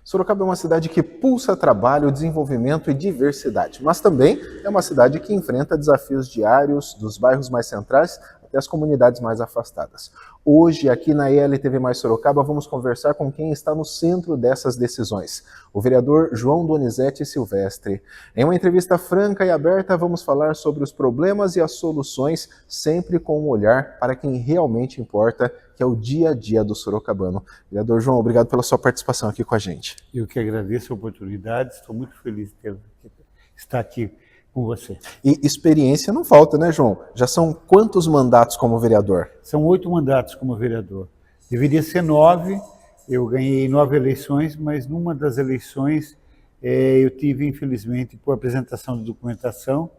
Sorocaba é uma cidade que pulsa trabalho, desenvolvimento e diversidade, mas também é uma cidade que enfrenta desafios diários dos bairros mais centrais até as comunidades mais afastadas. Hoje, aqui na ELTV Mais Sorocaba, vamos conversar com quem está no centro dessas decisões, o vereador João Donizete Silvestre. Em uma entrevista franca e aberta, vamos falar sobre os problemas e as soluções, sempre com um olhar para quem realmente importa, que é o dia a dia do sorocabano. Vereador João, obrigado pela sua participação aqui com a gente. Eu que agradeço a oportunidade, estou muito feliz de estar aqui com você. E experiência não falta, né, João? Já são quantos mandatos como vereador? São 8 mandatos como vereador. Deveria ser 9, eu ganhei 9 eleições, mas numa das eleições eu tive, infelizmente, por apresentação de documentação,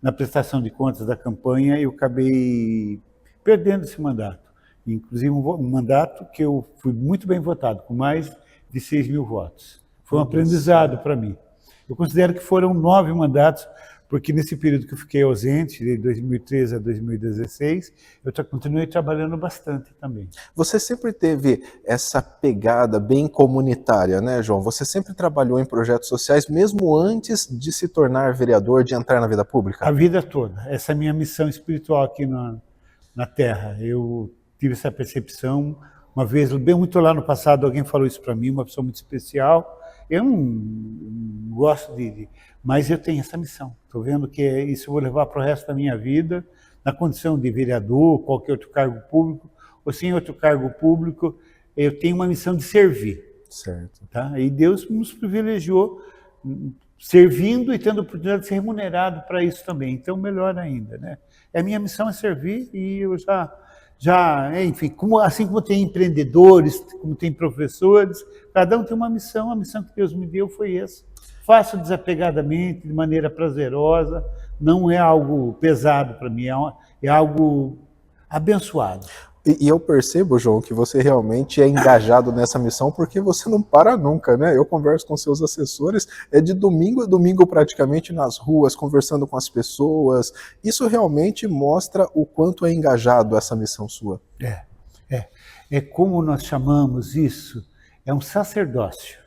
na prestação de contas da campanha, eu acabei perdendo esse mandato. Inclusive um mandato que eu fui muito bem votado, com mais de 6 mil votos. Foi um aprendizado para mim. Eu considero que foram 9 mandatos, porque nesse período que eu fiquei ausente, de 2013 a 2016, eu continuei trabalhando bastante também. Você sempre teve essa pegada bem comunitária, né, João? Você sempre trabalhou em projetos sociais, mesmo antes de se tornar vereador, de entrar na vida pública? A vida toda. Essa é a minha missão espiritual aqui na Terra. Eu tive essa percepção. Uma vez, bem muito lá no passado, alguém falou isso para mim, uma pessoa muito especial. Eu não gosto mas eu tenho essa missão. Estou vendo que isso eu vou levar para o resto da minha vida, na condição de vereador, qualquer outro cargo público, ou sem outro cargo público, eu tenho uma missão de servir. Certo. Tá? E Deus nos privilegiou servindo e tendo a oportunidade de ser remunerado para isso também. Então, melhor ainda, né? A minha missão é servir e eu enfim, assim como tem empreendedores, como tem professores, cada um tem uma missão. A missão que Deus me deu foi essa. Faço desapegadamente, de maneira prazerosa, não é algo pesado para mim, é algo abençoado. E eu percebo, João, que você realmente é engajado nessa missão porque você não para nunca, né? Eu converso com seus assessores, é de domingo a domingo praticamente nas ruas, conversando com as pessoas. Isso realmente mostra o quanto é engajado essa missão sua. É como nós chamamos isso, é um sacerdócio.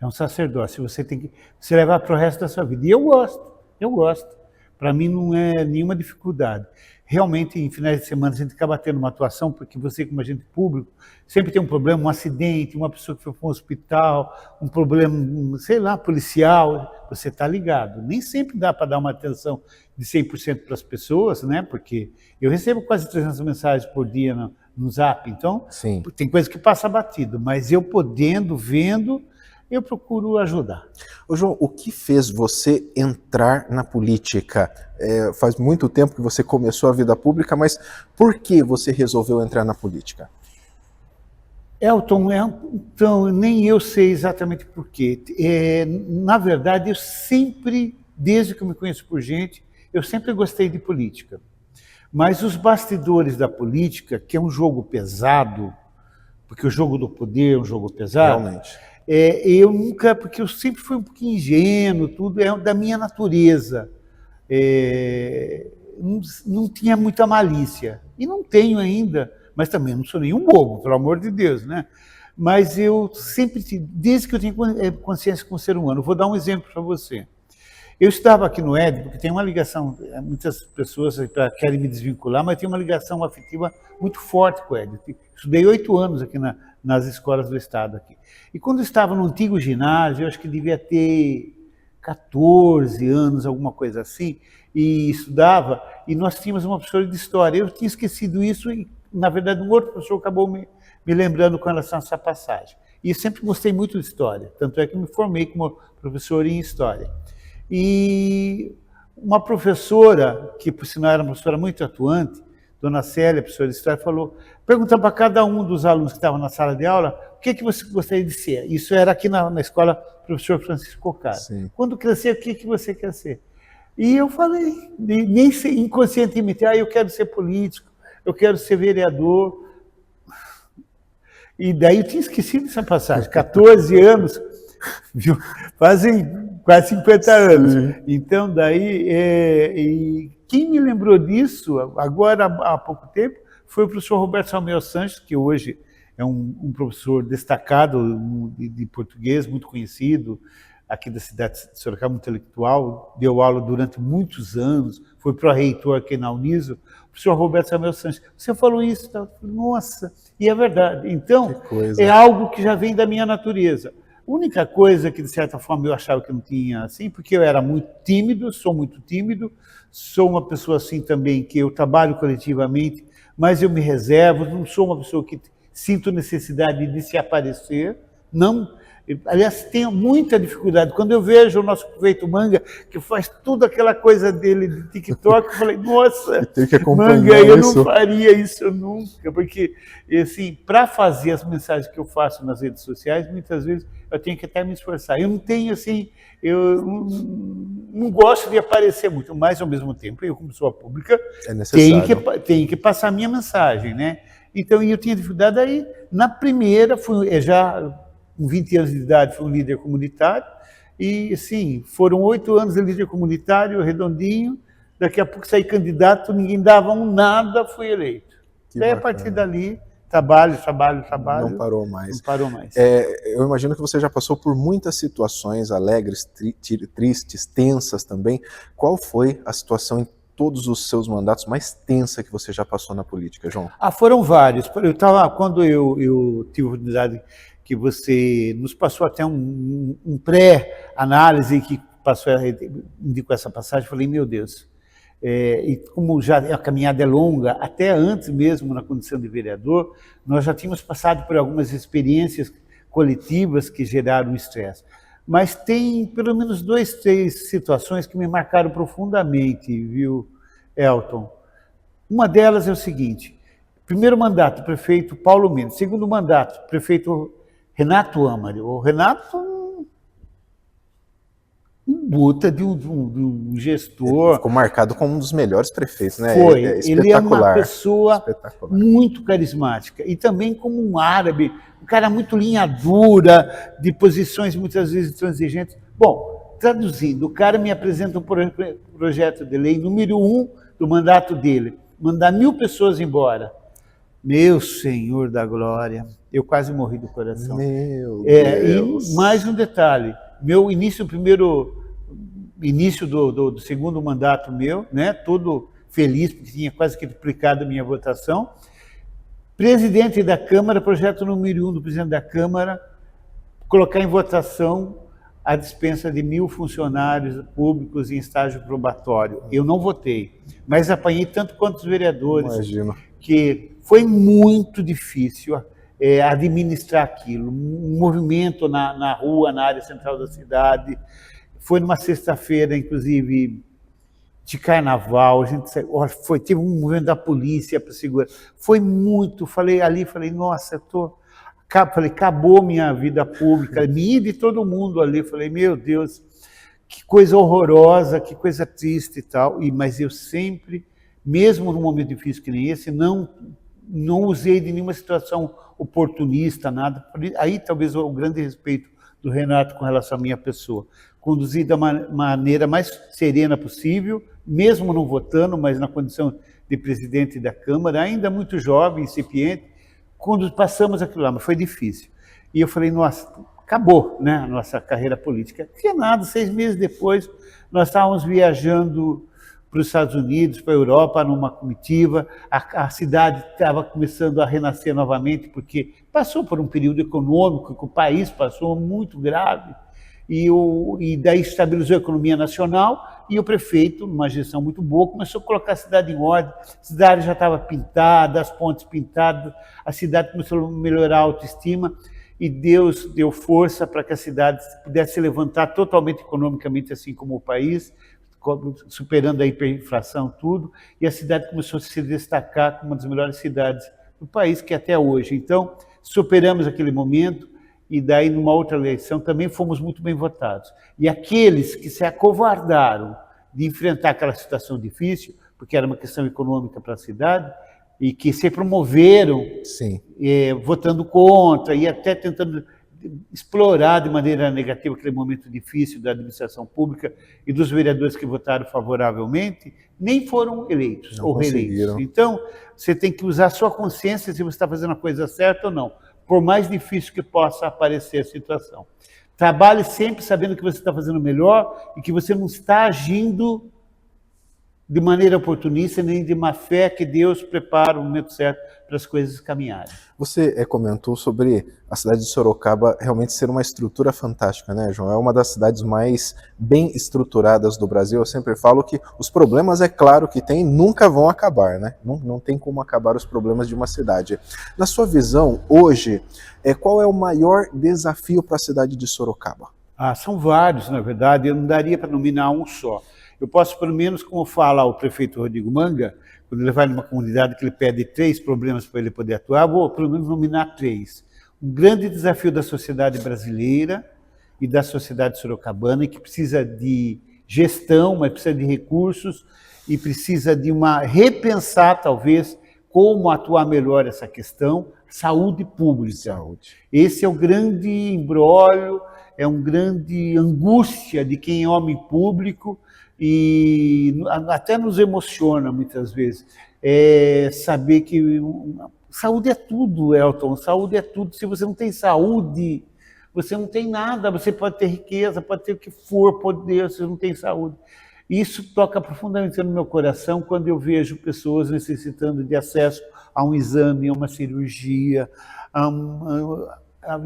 É um sacerdócio, você tem que se levar para o resto da sua vida. E eu gosto. Para mim não é nenhuma dificuldade. Realmente, em finais de semana, a gente acaba tendo uma atuação, porque você, como agente público, sempre tem um problema, um acidente, uma pessoa que foi para um hospital, um problema, sei lá, policial, você está ligado. Nem sempre dá para dar uma atenção de 100% para as pessoas, né? Porque eu recebo quase 300 mensagens por dia no Zap, então Sim. Tem coisa que passa batido, mas eu podendo, vendo, eu procuro ajudar. Ô João, o que fez você entrar na política? Faz muito tempo que você começou a vida pública, mas por que você resolveu entrar na política? Elton, então, nem eu sei exatamente por quê. Na verdade, eu sempre, desde que eu me conheço por gente, eu sempre gostei de política. Mas os bastidores da política, que é um jogo pesado, porque o jogo do poder é um jogo pesado, Realmente. Eu nunca, porque eu sempre fui um pouquinho ingênuo, tudo é da minha natureza. Não tinha muita malícia. E não tenho ainda, mas também não sou nenhum bobo, pelo amor de Deus, né? Mas eu sempre, desde que eu tenho consciência com o ser humano, vou dar um exemplo para você. Eu estava aqui no ED, porque tem uma ligação, muitas pessoas querem me desvincular, mas tem uma ligação afetiva muito forte com o ED. Estudei 8 anos aqui nas escolas do Estado. Aqui. E quando eu estava no antigo ginásio, eu acho que devia ter 14 anos, alguma coisa assim, e estudava, e nós tínhamos uma professora de História. Eu tinha esquecido isso e, na verdade, um outro professor acabou me lembrando com relação a essa passagem. E eu sempre gostei muito de História, tanto é que me formei como professor em História. E uma professora, que por sinal era uma professora muito atuante, Dona Célia, professora de História, perguntando para cada um dos alunos que estavam na sala de aula, o que você gostaria de ser? Isso era aqui na escola professor Francisco Cocaro. Sim. Quando crescer, o que você quer ser? E eu falei, nem inconscientemente, eu quero ser político, eu quero ser vereador. E daí eu tinha esquecido essa passagem, 14 anos, viu? Fazem quase 50 anos. Sim. Então, daí, e quem me lembrou disso, agora há pouco tempo, foi o professor Roberto Samuel Sanches, que hoje é um professor destacado de português, muito conhecido, aqui da cidade de Sorocaba, um intelectual, deu aula durante muitos anos, foi pró-reitor aqui na Uniso, o professor Roberto Samuel Sanches. Você falou isso, tá? Nossa, e é verdade. Então, é algo que já vem da minha natureza. A única coisa que, de certa forma, eu achava que não tinha assim, porque eu era muito tímido, sou uma pessoa assim também, que eu trabalho coletivamente, mas eu me reservo, não sou uma pessoa que sinto necessidade de se aparecer, não. Aliás, tenho muita dificuldade. Quando eu vejo o nosso prefeito Manga, que faz tudo aquela coisa dele de TikTok, eu falei, nossa, Manga, eu não faria isso nunca, porque, assim, para fazer as mensagens que eu faço nas redes sociais, muitas vezes eu tenho que até me esforçar. Eu não tenho, assim, eu não gosto de aparecer muito, mas, ao mesmo tempo, eu, como pessoa pública, tenho que passar a minha mensagem, né? Então, eu tinha dificuldade aí. Na primeira, já com 20 anos de idade, fui um líder comunitário, e, sim, foram 8 anos de líder comunitário, redondinho, daqui a pouco saí candidato, ninguém dava nada, fui eleito. Daí, a partir dali, trabalho. Não parou mais. Não parou mais. Eu imagino que você já passou por muitas situações alegres, tristes, tensas também. Qual foi a situação em todos os seus mandatos mais tensa que você já passou na política, João? Foram vários. Quando eu tive a oportunidade que você nos passou até um pré-análise que indicou essa passagem, falei, meu Deus, e como já a caminhada é longa, até antes mesmo na condição de vereador, nós já tínhamos passado por algumas experiências coletivas que geraram estresse. Mas tem pelo menos 2, 3 situações que me marcaram profundamente, viu, Elton? Uma delas é o seguinte: primeiro mandato, prefeito Paulo Mendes. Segundo mandato, prefeito Renato Amari. O Renato, um puta de um gestor. Ele ficou marcado como um dos melhores prefeitos, né? Foi. Ele é uma pessoa muito carismática. E também como um árabe, um cara muito linha dura, de posições muitas vezes transigentes. Bom, traduzindo, o cara me apresenta um projeto de lei número 1 do mandato dele, mandar 1.000 pessoas embora. Meu Senhor da Glória, eu quase morri do coração. Meu Deus. E mais um detalhe, meu início do segundo mandato meu, né, todo feliz, porque tinha quase que duplicado a minha votação. Presidente da Câmara, projeto número 1 do presidente da Câmara, colocar em votação a dispensa de 1.000 funcionários públicos em estágio probatório. Eu não votei, mas apanhei tanto quanto os vereadores. Imagino. Que foi muito difícil administrar aquilo. Um movimento na rua, na área central da cidade. Foi numa sexta-feira, inclusive, de carnaval. A gente teve um movimento da polícia para segurar. Foi muito. Falei, nossa, acabou minha vida pública, minha e de todo mundo ali. Falei, meu Deus, que coisa horrorosa, que coisa triste e tal. Mas eu sempre, mesmo num momento difícil que nem esse, não usei de nenhuma situação oportunista, nada. Aí talvez o grande respeito do Renato com relação à minha pessoa. Conduzi da maneira mais serena possível, mesmo não votando, mas na condição de presidente da Câmara, ainda muito jovem, incipiente, quando passamos aquilo lá, mas foi difícil. E eu falei, nossa, acabou, né, a nossa carreira política. Que nada, 6 meses depois, nós estávamos viajando para os Estados Unidos, para a Europa, numa comitiva. A cidade estava começando a renascer novamente, porque passou por um período econômico que o país passou muito grave, e daí estabilizou a economia nacional, e o prefeito, numa gestão muito boa, começou a colocar a cidade em ordem. A cidade já estava pintada, as pontes pintadas, a cidade começou a melhorar a autoestima, e Deus deu força para que a cidade pudesse se levantar totalmente economicamente, assim como o país, superando a hiperinflação, tudo, e a cidade começou a se destacar como uma das melhores cidades do país, que até hoje. Então, superamos aquele momento, e daí, numa outra eleição, também fomos muito bem votados. E aqueles que se acovardaram de enfrentar aquela situação difícil, porque era uma questão econômica para a cidade, e que se promoveram votando contra, e até tentando explorar de maneira negativa aquele momento difícil da administração pública e dos vereadores que votaram favoravelmente, nem foram eleitos ou reeleitos. Então, você tem que usar a sua consciência se você está fazendo a coisa certa ou não, por mais difícil que possa aparecer a situação. Trabalhe sempre sabendo que você está fazendo melhor e que você não está agindo de maneira oportunista, nem de má fé, que Deus prepara o momento certo para as coisas caminharem. Você comentou sobre a cidade de Sorocaba realmente ser uma estrutura fantástica, né, João? É uma das cidades mais bem estruturadas do Brasil. Eu sempre falo que os problemas, é claro que tem, nunca vão acabar, né? Não tem como acabar os problemas de uma cidade. Na sua visão, hoje, qual é o maior desafio para a cidade de Sorocaba? São vários, na verdade, eu não daria para nominar um só. Eu posso, pelo menos, como fala o prefeito Rodrigo Manga, quando ele vai numa comunidade que ele pede 3 problemas para ele poder atuar, vou pelo menos nominar 3. Um grande desafio da sociedade brasileira e da sociedade sorocabana, que precisa de gestão, mas precisa de recursos e precisa de repensar, talvez, como atuar melhor essa questão, saúde pública. Esse é o grande imbróglio, é uma grande angústia de quem é homem público, e até nos emociona muitas vezes, saber que saúde é tudo, Elton, saúde é tudo. Se você não tem saúde, você não tem nada. Você pode ter riqueza, pode ter o que for, poder, se não tem saúde. Isso toca profundamente no meu coração quando eu vejo pessoas necessitando de acesso a um exame, a uma cirurgia,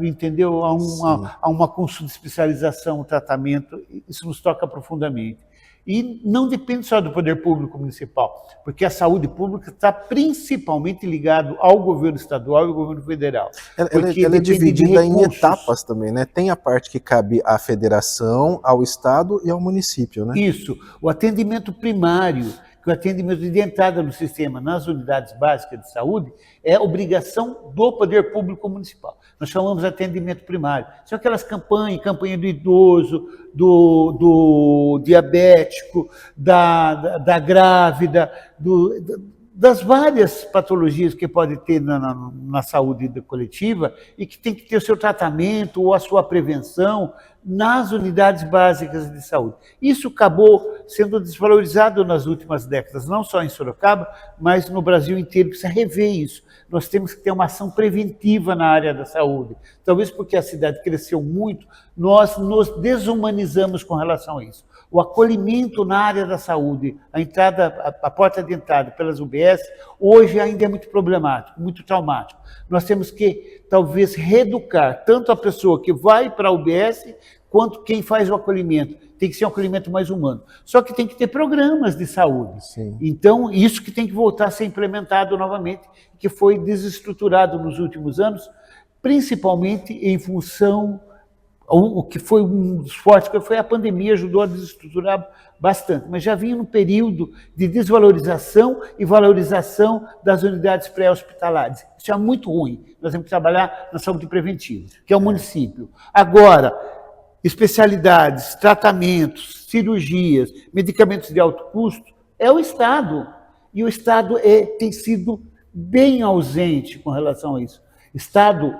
entendeu? A uma consulta de especialização, um tratamento. Isso nos toca profundamente. E não depende só do poder público municipal, porque a saúde pública está principalmente ligada ao governo estadual e ao governo federal. Ela é dividida em etapas também, né? Tem a parte que cabe à federação, ao estado e ao município, né? Isso. O atendimento primário, que o atendimento de entrada no sistema nas unidades básicas de saúde é obrigação do poder público municipal. Nós chamamos de atendimento primário. São aquelas campanha do idoso, do diabético, da grávida, das várias patologias que pode ter na saúde coletiva e que tem que ter o seu tratamento ou a sua prevenção nas unidades básicas de saúde. Isso acabou sendo desvalorizado nas últimas décadas, não só em Sorocaba, mas no Brasil inteiro. Precisa rever isso. Nós temos que ter uma ação preventiva na área da saúde. Talvez porque a cidade cresceu muito, nós nos desumanizamos com relação a isso. O acolhimento na área da saúde, a porta de entrada pelas UBS, hoje ainda é muito problemático, muito traumático. Nós temos que, talvez, reeducar tanto a pessoa que vai para a UBS, quanto quem faz o acolhimento. Tem que ser um acolhimento mais humano. Só que tem que ter programas de saúde. Sim. Então, isso que tem que voltar a ser implementado novamente, que foi desestruturado nos últimos anos, principalmente em função... O que foi um dos fortes, que foi a pandemia, ajudou a desestruturar bastante, mas já vinha num período de desvalorização e valorização das unidades pré-hospitalares. Isso é muito ruim. Nós temos que trabalhar na saúde preventiva, que é o município. Agora, especialidades, tratamentos, cirurgias, medicamentos de alto custo, é o Estado. E o Estado tem sido bem ausente com relação a isso. Estado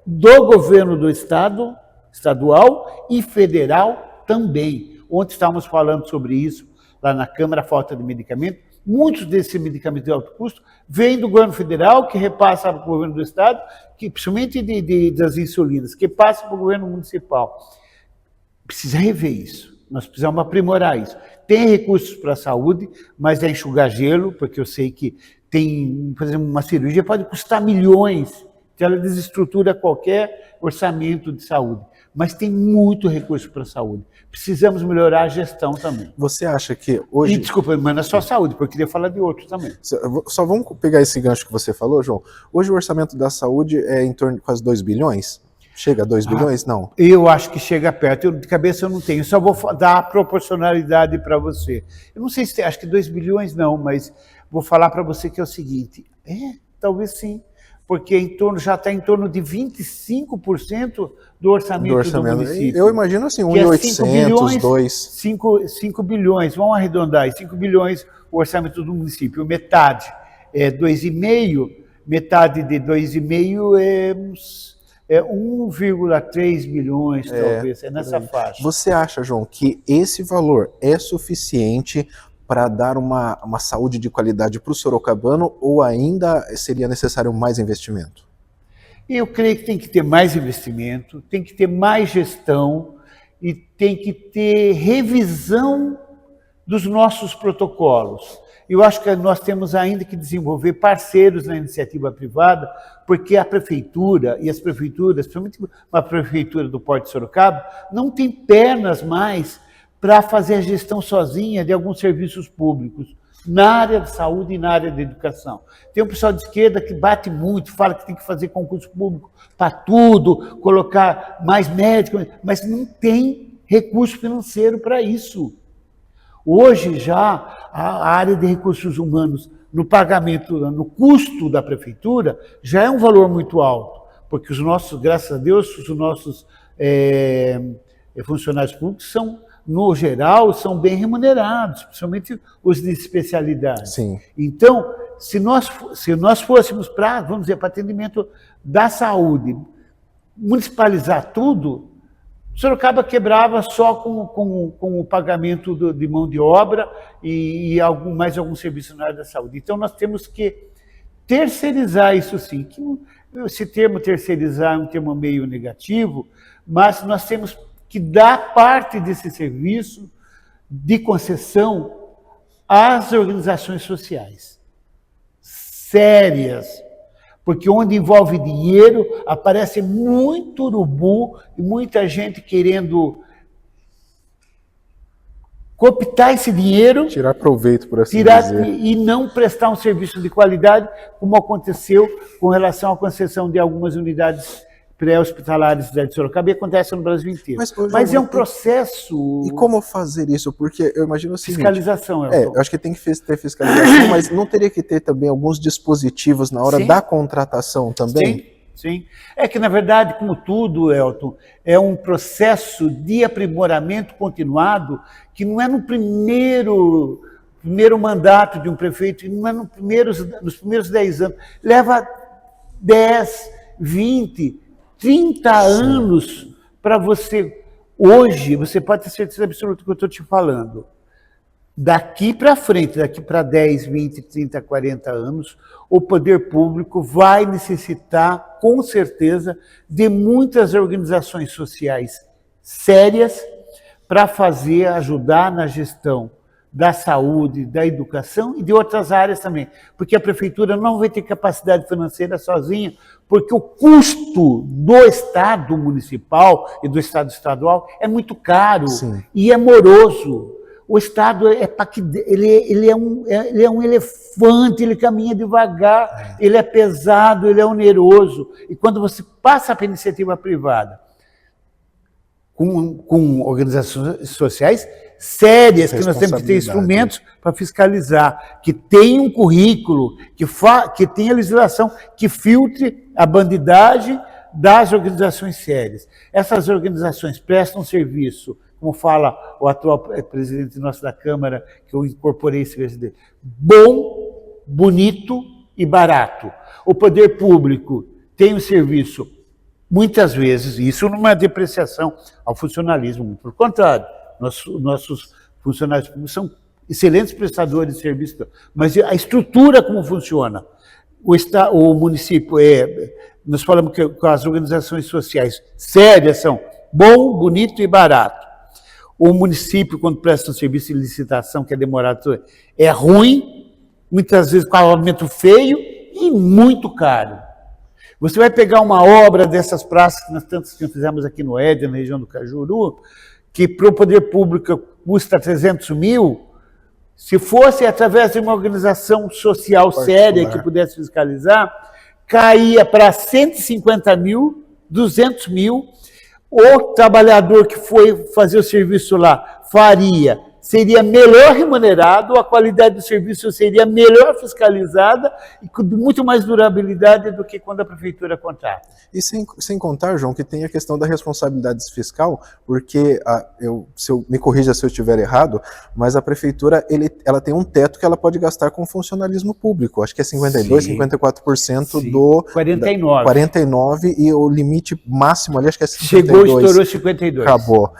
do governo do Estado, estadual e federal também. Ontem estávamos falando sobre isso lá na Câmara, a falta de medicamento. Muitos desses medicamentos de alto custo vêm do governo federal, que repassa para o governo do Estado, que, principalmente das insulinas, que passa para o governo municipal. Precisa rever isso. Nós precisamos aprimorar isso. Tem recursos para a saúde, mas é enxugar gelo, porque eu sei que por exemplo, uma cirurgia pode custar milhões, que ela desestrutura qualquer orçamento de saúde. Mas tem muito recurso para a saúde. Precisamos melhorar a gestão também. Você acha que hoje... Desculpa, mas não é só saúde, porque eu queria falar de outros também. Só vamos pegar esse gancho que você falou, João. Hoje o orçamento da saúde é em torno de quase 2 bilhões? Chega a 2 bilhões? Não. Eu acho que chega perto. De cabeça eu não tenho. Só vou dar a proporcionalidade para você. Eu não sei se acho que 2 bilhões não, mas vou falar para você que é o seguinte. Talvez sim. Porque já está em torno de 25% do orçamento do município. Eu imagino assim, 1.800, 2... 5 bilhões, vamos arredondar, 5 bilhões o orçamento do município, metade é 2,5, metade de 2,5 é uns É 1,3 milhões, talvez, é nessa faixa. Você acha, João, que esse valor é suficiente para dar uma saúde de qualidade para o sorocabano ou ainda seria necessário mais investimento? Eu creio que tem que ter mais investimento, tem que ter mais gestão e tem que ter revisão dos nossos protocolos. Eu acho que nós temos ainda que desenvolver parceiros na iniciativa privada, porque a prefeitura e as prefeituras, principalmente a prefeitura do Porto de Sorocaba, não tem pernas mais para fazer a gestão sozinha de alguns serviços públicos, na área de saúde e na área da educação. Tem um pessoal de esquerda que bate muito, fala que tem que fazer concurso público para tudo, colocar mais médicos, mas não tem recurso financeiro para isso. Hoje já a área de recursos humanos no pagamento, no custo da prefeitura, já é um valor muito alto, porque os nossos, graças a Deus, os nossos funcionários públicos são, no geral, são bem remunerados, principalmente os de especialidade. Sim. Então, se nós fôssemos para, vamos dizer, para atendimento da saúde, municipalizar tudo, Sorocaba quebrava só com o pagamento de mão de obra e mais algum serviço na área da saúde. Então, nós temos que terceirizar isso sim. Esse termo terceirizar é um termo meio negativo, mas nós temos que dar parte desse serviço de concessão às organizações sociais sérias, porque onde envolve dinheiro aparece muito urubu e muita gente querendo cooptar esse dinheiro, tirar proveito, por assim dizer, e não prestar um serviço de qualidade, como aconteceu com relação à concessão de algumas unidades pré-hospitalares da de Sorocaba, e acontece no Brasil inteiro. Mas é um processo... E como fazer isso? Porque eu imagino o seguinte... Fiscalização. Eu acho que tem que ter fiscalização, mas não teria que ter também alguns dispositivos na hora da contratação também? Sim. É que, na verdade, como tudo, Elton, é um processo de aprimoramento continuado que não é no primeiro mandato de um prefeito, não é nos primeiros 10 anos. Leva 10, 20, 30 anos para você... Hoje, você pode ter certeza absoluta do que eu estou te falando. Daqui para frente, daqui para 10, 20, 30, 40 anos, o poder público vai necessitar, com certeza, de muitas organizações sociais sérias para ajudar na gestão da saúde, da educação e de outras áreas também. Porque a prefeitura não vai ter capacidade financeira sozinha, porque o custo do Estado municipal e do Estado estadual é muito caro e é moroso. O Estado ele é um elefante, ele caminha devagar, ele é pesado, ele é oneroso. E quando você passa para a iniciativa privada, com organizações sociais sérias, que nós temos que ter instrumentos para fiscalizar, que tem um currículo, que tem a legislação que filtre a bandidagem das organizações sérias. Essas organizações prestam serviço, como fala o atual presidente nosso da Câmara, que eu incorporei esse verso dele, bom, bonito e barato. O poder público tem um serviço, muitas vezes, isso não é depreciação ao funcionalismo, muito pelo contrário, nossos funcionários públicos são excelentes prestadores de serviço, mas a estrutura como funciona, o município nós falamos que as organizações sociais sérias são bom, bonito e barato. O município, quando presta um serviço de licitação que é demorado, é ruim, muitas vezes com aumento feio e muito caro. Você vai pegar uma obra dessas praças que nós tantos fizemos aqui no Éden, na região do Cajuru, que para o poder público custa 300 mil, se fosse através de uma organização social séria que pudesse fiscalizar, caía para 150 mil, 200 mil, o trabalhador que foi fazer o serviço lá faria seria melhor remunerado, a qualidade do serviço seria melhor fiscalizada e com muito mais durabilidade do que quando a prefeitura contrata. E sem contar, João, que tem a questão da responsabilidade fiscal, porque, me corrija se eu estiver errado, mas a prefeitura ela tem um teto que ela pode gastar com funcionalismo público. Acho que é 52%, sim, 54% sim. do... 49%. 49%, e o limite máximo ali acho que é 52%. Chegou, estourou 52%. Acabou.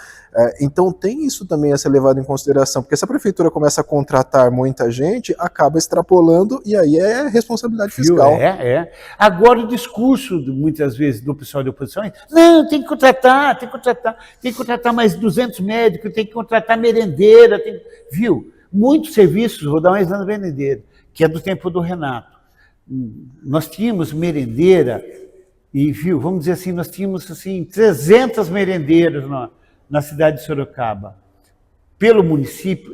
Então tem isso também a ser levado em consideração, porque se a prefeitura começa a contratar muita gente, acaba extrapolando e aí é responsabilidade fiscal. Agora o discurso, muitas vezes, do pessoal da oposição é: não, tem que contratar mais 200 médicos, tem que contratar merendeira, viu? Muitos serviços, vou dar um exemplo da merendeira, que é do tempo do Renato. Nós tínhamos merendeira e, viu, vamos dizer assim, nós tínhamos assim 300 merendeiras na cidade de Sorocaba. Pelo município,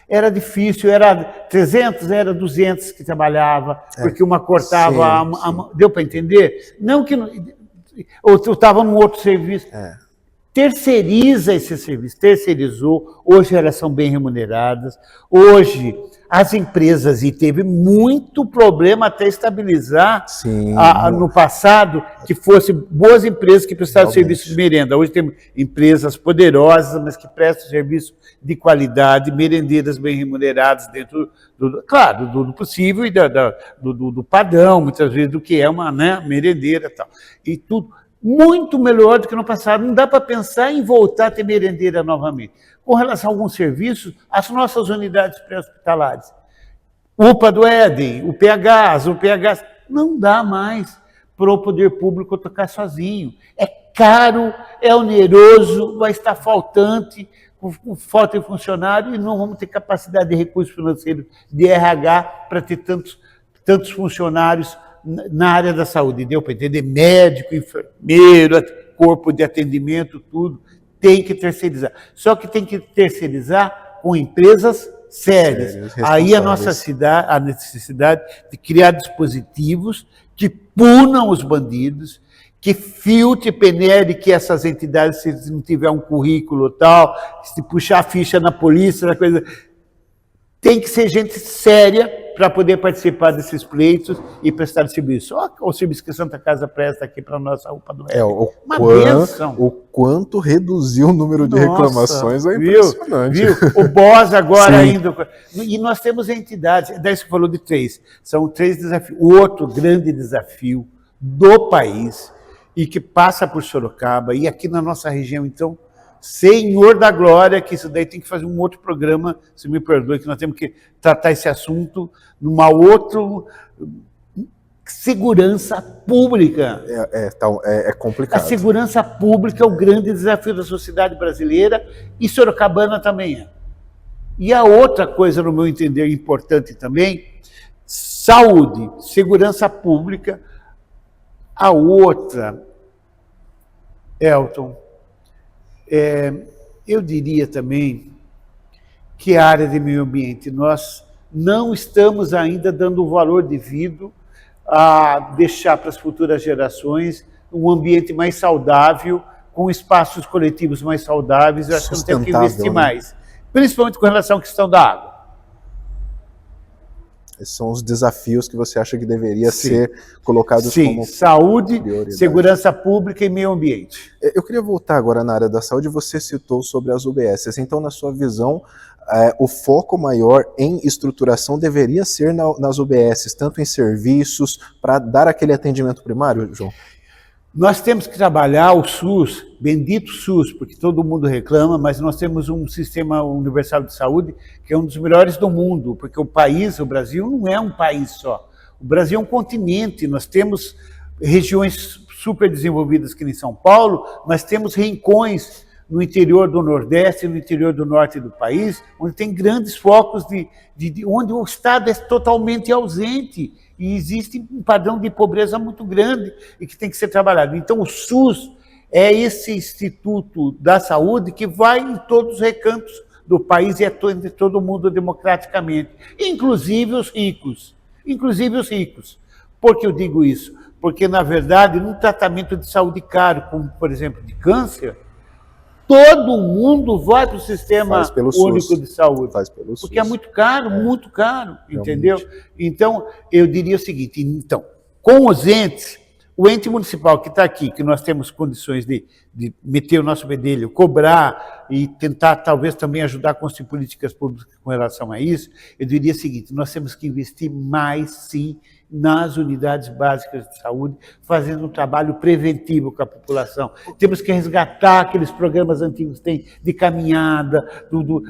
era difícil, era 300, era 200 que trabalhava, porque uma cortava deu para entender? Não que... Ou estava num outro serviço. Terceiriza esse serviço, terceirizou, hoje elas são bem remuneradas, hoje as empresas, e teve muito problema até estabilizar no passado, que fossem boas empresas que prestavam serviço de merenda. Hoje temos empresas poderosas, mas que prestam serviço de qualidade, merendeiras bem remuneradas dentro do possível e do padrão, muitas vezes, do que é uma merendeira e tal. E tudo muito melhor do que no passado. Não dá para pensar em voltar a ter merendeira novamente. Com relação a alguns serviços, as nossas unidades pré-hospitalares, UPA do Éden, o PH, não dá mais para o poder público tocar sozinho. É caro, é oneroso, vai estar faltante, com falta de funcionário, e não vamos ter capacidade de recursos financeiros de RH para ter tantos funcionários na área da saúde. Deu para entender? Médico, enfermeiro, corpo de atendimento, tudo. Tem que terceirizar. Só que tem que terceirizar com empresas sérias. Aí a necessidade de criar dispositivos que punam os bandidos, que filtre, penere que essas entidades, se não tiver um currículo tal, se puxar a ficha na polícia, coisa... Tem que ser gente séria para poder participar desses pleitos e prestar serviço. Olha o serviço que a Santa Casa presta aqui para a nossa UPA do Éden. Uma bênção. O quanto reduziu o número de reclamações é impressionante. Viu? O BOS agora ainda... E nós temos entidades, daí você falou de 3, são 3 desafios. O outro grande desafio do país, e que passa por Sorocaba, e aqui na nossa região, então, Senhor da Glória, que isso daí tem que fazer um outro programa, se me perdoe, que nós temos que tratar esse assunto numa outra segurança pública. É complicado. A segurança pública é o grande desafio da sociedade brasileira, e sorocabana também é. E a outra coisa, no meu entender, importante também, saúde, segurança pública. A outra, Elton, eu diria também que a área de meio ambiente, nós não estamos ainda dando o valor devido a deixar para as futuras gerações um ambiente mais saudável, com espaços coletivos mais saudáveis. Eu acho que nós temos que investir mais, principalmente com relação à questão da água. Esses são os desafios que você acha que deveria ser colocados como saúde, prioridade. Segurança pública e meio ambiente. Eu queria voltar agora na área da saúde. Você citou sobre as UBSs. Então, na sua visão, o foco maior em estruturação deveria ser nas UBSs, tanto em serviços, para dar aquele atendimento primário, João? Nós temos que trabalhar o SUS, bendito SUS, porque todo mundo reclama, mas nós temos um sistema universal de saúde que é um dos melhores do mundo, porque o Brasil não é um país só. O Brasil é um continente, nós temos regiões super desenvolvidas que nem São Paulo, mas temos rincões no interior do Nordeste e no interior do Norte do país, onde tem grandes focos onde o Estado é totalmente ausente. E existe um padrão de pobreza muito grande e que tem que ser trabalhado. Então, o SUS é esse Instituto da Saúde que vai em todos os recantos do país e atende todo mundo democraticamente, inclusive os ricos. Inclusive os ricos. Por que eu digo isso? Porque, na verdade, num tratamento de saúde caro, como, por exemplo, de câncer, todo mundo vai para o Sistema Faz pelo Único SUS. de Saúde. Faz pelo Porque é SUS. muito caro, entendeu? Realmente. Então, eu diria o seguinte, então, com os entes, o ente municipal que está aqui, que nós temos condições de meter o nosso bedelho, cobrar e tentar talvez também ajudar a construir políticas públicas com relação a isso, eu diria o seguinte, nós temos que investir mais, sim, nas unidades básicas de saúde, fazendo um trabalho preventivo com a população. Temos que resgatar aqueles programas antigos que tem de caminhada,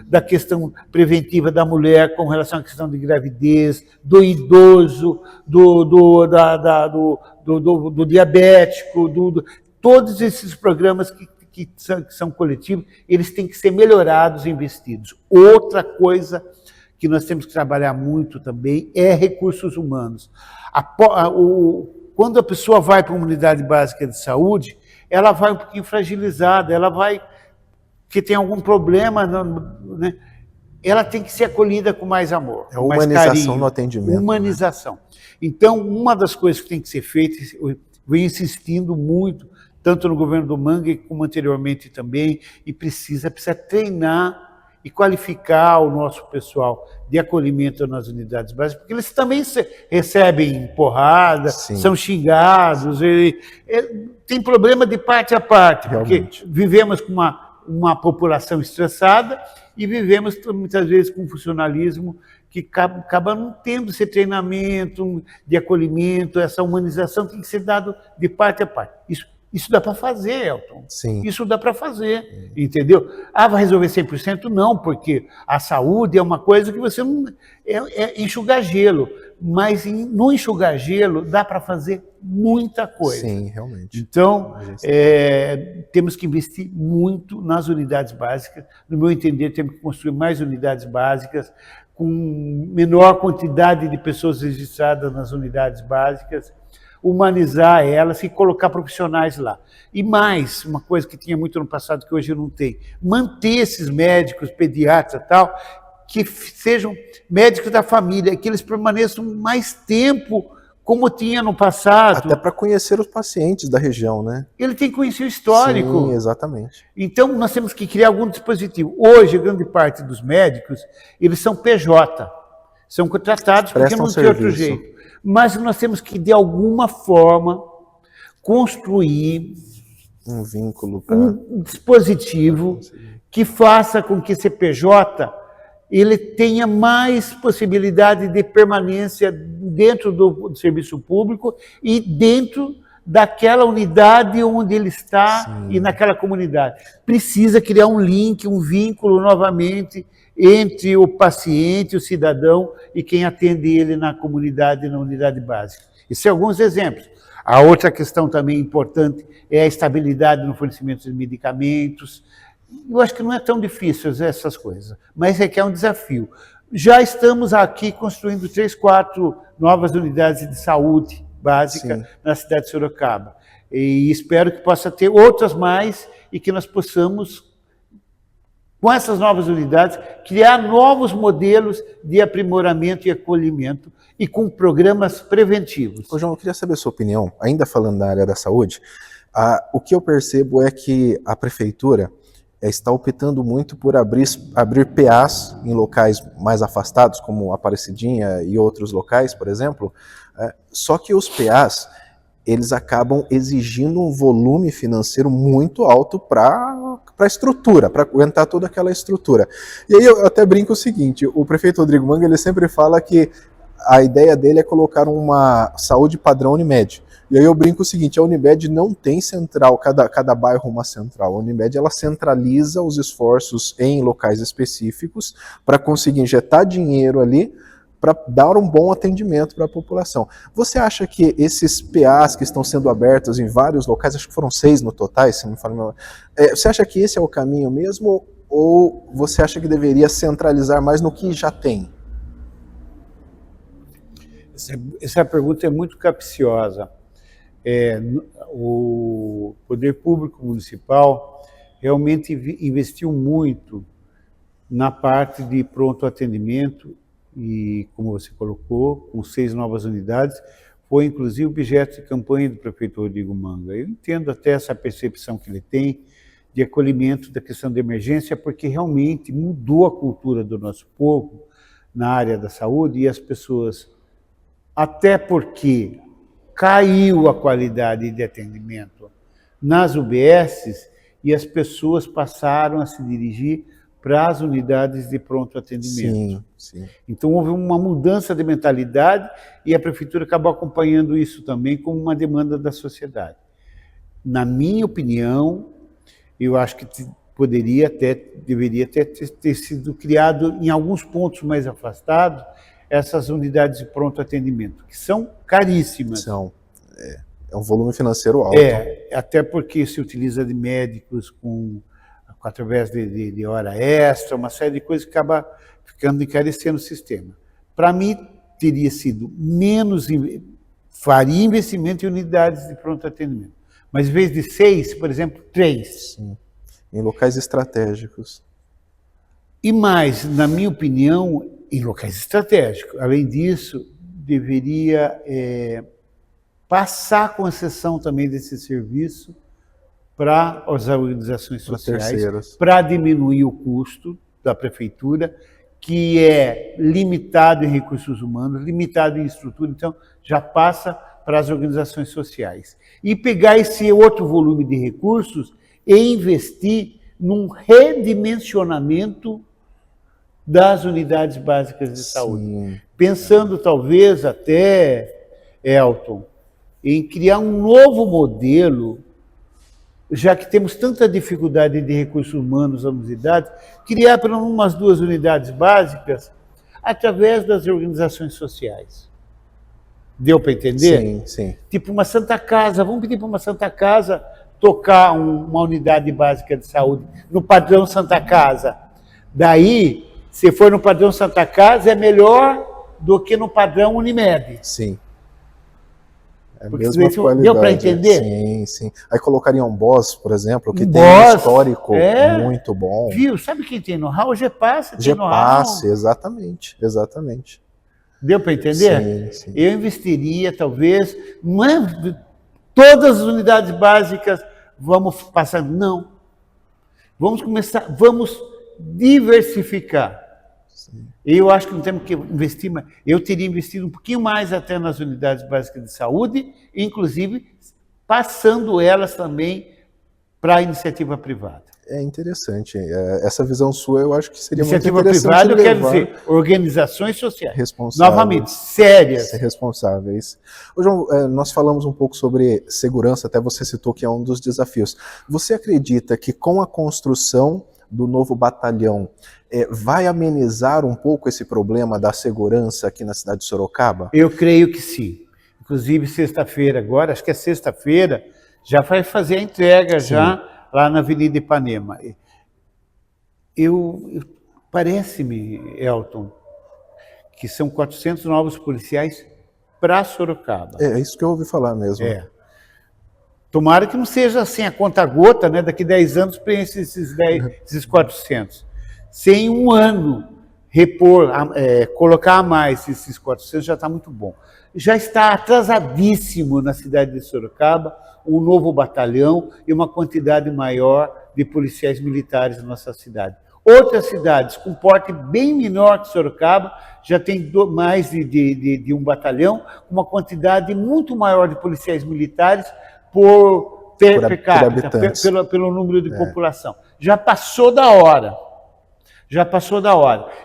da questão preventiva da mulher com relação à questão de gravidez, do idoso, do diabético, todos esses programas que são coletivos, eles têm que ser melhorados e investidos. Outra coisa que nós temos que trabalhar muito também é recursos humanos. Quando a pessoa vai para uma unidade básica de saúde, ela vai um pouquinho fragilizada, ela vai que tem algum problema, né? Ela tem que ser acolhida com mais amor, É com mais humanização carinho, no atendimento. humanização. Então, uma das coisas que tem que ser feita, eu venho insistindo muito, tanto no governo do Manga como anteriormente também, e precisa treinar e qualificar o nosso pessoal de acolhimento nas unidades básicas, porque eles também recebem porrada, Sim. são xingados, tem problema de parte a parte, Realmente. porque vivemos com uma população estressada e vivemos muitas vezes com um funcionalismo que acaba não tendo esse treinamento de acolhimento, essa humanização tem que ser dado de parte a parte. Isso dá para fazer, Elton. Sim. Isso dá para fazer, entendeu? Vai resolver 100%? Não, porque a saúde é uma coisa que você não... É enxugar gelo, mas no enxugar gelo dá para fazer muita coisa. Sim, realmente. Então, temos que investir muito nas unidades básicas. No meu entender, temos que construir mais unidades básicas, com menor quantidade de pessoas registradas nas unidades básicas, humanizar elas e colocar profissionais lá. E mais, uma coisa que tinha muito no passado que hoje não tem, manter esses médicos, pediatras e tal, que sejam médicos da família, que eles permaneçam mais tempo como tinha no passado. Até para conhecer os pacientes da região, né? Ele tem que conhecer o histórico. Sim, exatamente. Então, nós temos que criar algum dispositivo. Hoje, grande parte dos médicos, eles são PJ, são contratados porque não tem outro jeito. Mas nós temos que, de alguma forma, construir um vínculo, um dispositivo que faça com que esse PJ ele tenha mais possibilidade de permanência dentro do serviço público e dentro daquela unidade onde ele está. Sim. E naquela comunidade. Precisa criar um link, um vínculo novamente entre o paciente, o cidadão e quem atende ele na comunidade, na unidade básica. Isso são alguns exemplos. A outra questão também importante é a estabilidade no fornecimento de medicamentos. Eu acho que não é tão difícil essas coisas, mas é que é um desafio. Já estamos aqui construindo 3, 4 novas unidades de saúde básica. Sim. Na cidade de Sorocaba. E espero que possa ter outras mais e que nós possamos, com essas novas unidades, criar novos modelos de aprimoramento e acolhimento e com programas preventivos. Ô, João, eu queria saber a sua opinião, ainda falando da área da saúde. O que eu percebo é que a prefeitura está optando muito por abrir PAs em locais mais afastados, como Aparecidinha e outros locais, por exemplo. Só que os PAs, eles acabam exigindo um volume financeiro muito alto para a estrutura, para aguentar toda aquela estrutura. E aí eu até brinco o seguinte, o prefeito Rodrigo Manga, ele sempre fala que a ideia dele é colocar uma saúde padrão Unimed. E aí eu brinco o seguinte, a Unimed não tem central, cada bairro uma central. A Unimed, ela centraliza os esforços em locais específicos para conseguir injetar dinheiro ali para dar um bom atendimento para a população. Você acha que esses PAs que estão sendo abertos em vários locais, acho que foram 6 no total, se não me falo, você acha que esse é o caminho mesmo ou você acha que deveria centralizar mais no que já tem? Essa pergunta é muito capciosa. O Poder Público Municipal realmente investiu muito na parte de pronto atendimento e, como você colocou, com 6 novas unidades, foi inclusive objeto de campanha do prefeito Rodrigo Manga. Eu entendo até essa percepção que ele tem de acolhimento da questão de emergência, porque realmente mudou a cultura do nosso povo na área da saúde e as pessoas, até porque caiu a qualidade de atendimento nas UBSs e as pessoas passaram a se dirigir para as unidades de pronto atendimento. Sim. Então houve uma mudança de mentalidade e a prefeitura acabou acompanhando isso também como uma demanda da sociedade. Na minha opinião, eu acho que deveria ter sido criado em alguns pontos mais afastados essas unidades de pronto atendimento, que são caríssimas. É um volume financeiro alto. Até porque se utiliza de médicos através de hora extra, uma série de coisas que acaba ficando encarecendo o sistema. Para mim, teria sido faria investimento em unidades de pronto atendimento. Mas em vez de 6, por exemplo, 3. Sim. Em locais estratégicos. E mais, na minha opinião, em locais estratégicos. Além disso, deveria passar a concessão também desse serviço para as organizações sociais, para diminuir o custo da prefeitura, que é limitado em recursos humanos, limitado em estrutura, então já passa para as organizações sociais. E pegar esse outro volume de recursos e investir num redimensionamento das unidades básicas de saúde. Pensando talvez até, Elton, em criar um novo modelo, já que temos tanta dificuldade de recursos humanos nas unidades, criar pelo menos umas 2 unidades básicas através das organizações sociais. Deu para entender? Sim. Tipo uma Santa Casa, vamos pedir para uma Santa Casa tocar uma unidade básica de saúde no padrão Santa Casa. Daí, se for no padrão Santa Casa, é melhor do que no padrão Unimed. Sim. É a porque mesma qualidade. Deu para entender? Sim. Aí colocaria um boss, por exemplo, que tem boss, um histórico muito bom. Viu? Sabe quem tem know-how? O GEPASSE tem know-how. GEPASSE, exatamente. Deu para entender? Sim. Eu investiria, talvez, não é todas as unidades básicas vamos passar, não. Vamos diversificar. Sim. Eu acho que não temos que investir, mas eu teria investido um pouquinho mais até nas unidades básicas de saúde, inclusive passando elas também para a iniciativa privada. É interessante. Essa visão sua eu acho que seria muito interessante. Iniciativa privada, eu quero dizer, organizações sociais. Responsáveis. Novamente, sérias. Responsáveis. Ô, João, nós falamos um pouco sobre segurança, até você citou que é um dos desafios. Você acredita que com a construção do novo batalhão vai amenizar um pouco esse problema da segurança aqui na cidade de Sorocaba? Eu creio que sim. Inclusive, sexta-feira agora, acho que é sexta-feira, já vai fazer a entrega já lá na Avenida Ipanema. Parece-me, Elton, que são 400 novos policiais para Sorocaba. É isso que eu ouvi falar mesmo. Tomara que não seja assim a conta-gota, né? Daqui 10 anos preenche esses 400. Sem um ano colocar a mais esses 400 já está muito bom. Já está atrasadíssimo na cidade de Sorocaba um novo batalhão e uma quantidade maior de policiais militares na nossa cidade. Outras cidades com porte bem menor que Sorocaba já tem mais de um batalhão, com uma quantidade muito maior de policiais militares por capita, pelo número de população. Já passou da hora.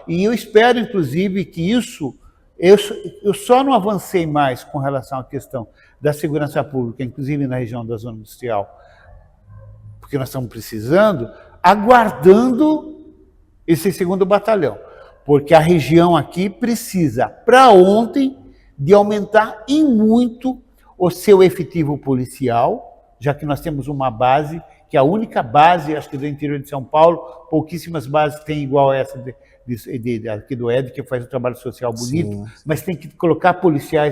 E eu espero, inclusive, que isso... Eu só não avancei mais com relação à questão da segurança pública, inclusive na região da zona industrial, porque nós estamos precisando, aguardando esse segundo batalhão. Porque a região aqui precisa, para ontem, de aumentar em muito o seu efetivo policial, já que nós temos uma base, que é a única base, acho que do interior de São Paulo, pouquíssimas bases têm igual essa aqui do ED, que faz um trabalho social bonito, mas tem que colocar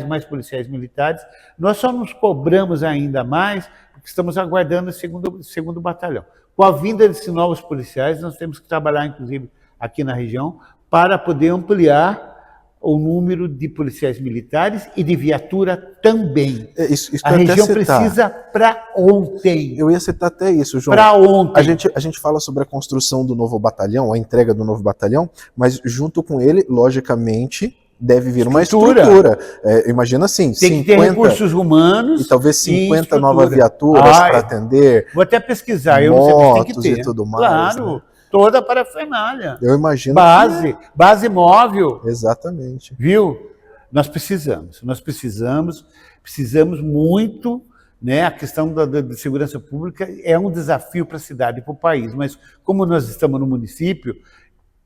mais policiais militares. Nós só nos cobramos ainda mais, porque estamos aguardando o segundo batalhão. Com a vinda desses novos policiais, nós temos que trabalhar, inclusive, aqui na região, para poder ampliar o número de policiais militares e de viatura também. Isso A que eu ia região até citar. precisa para ontem. Eu ia citar até isso, João. Para ontem. A gente fala sobre a construção do novo batalhão, a entrega do novo batalhão, mas junto com ele, logicamente, deve vir uma estrutura. Imagina assim, tem que ter recursos humanos e talvez 50 novas viaturas para atender. Vou até pesquisar, eu não sei, mas tem que ter. E tudo mais. Claro, né? toda a parafernália. Eu imagino. Base móvel. Exatamente. Viu? Nós precisamos muito, né? A questão da segurança pública é um desafio para a cidade e para o país, mas como nós estamos no município,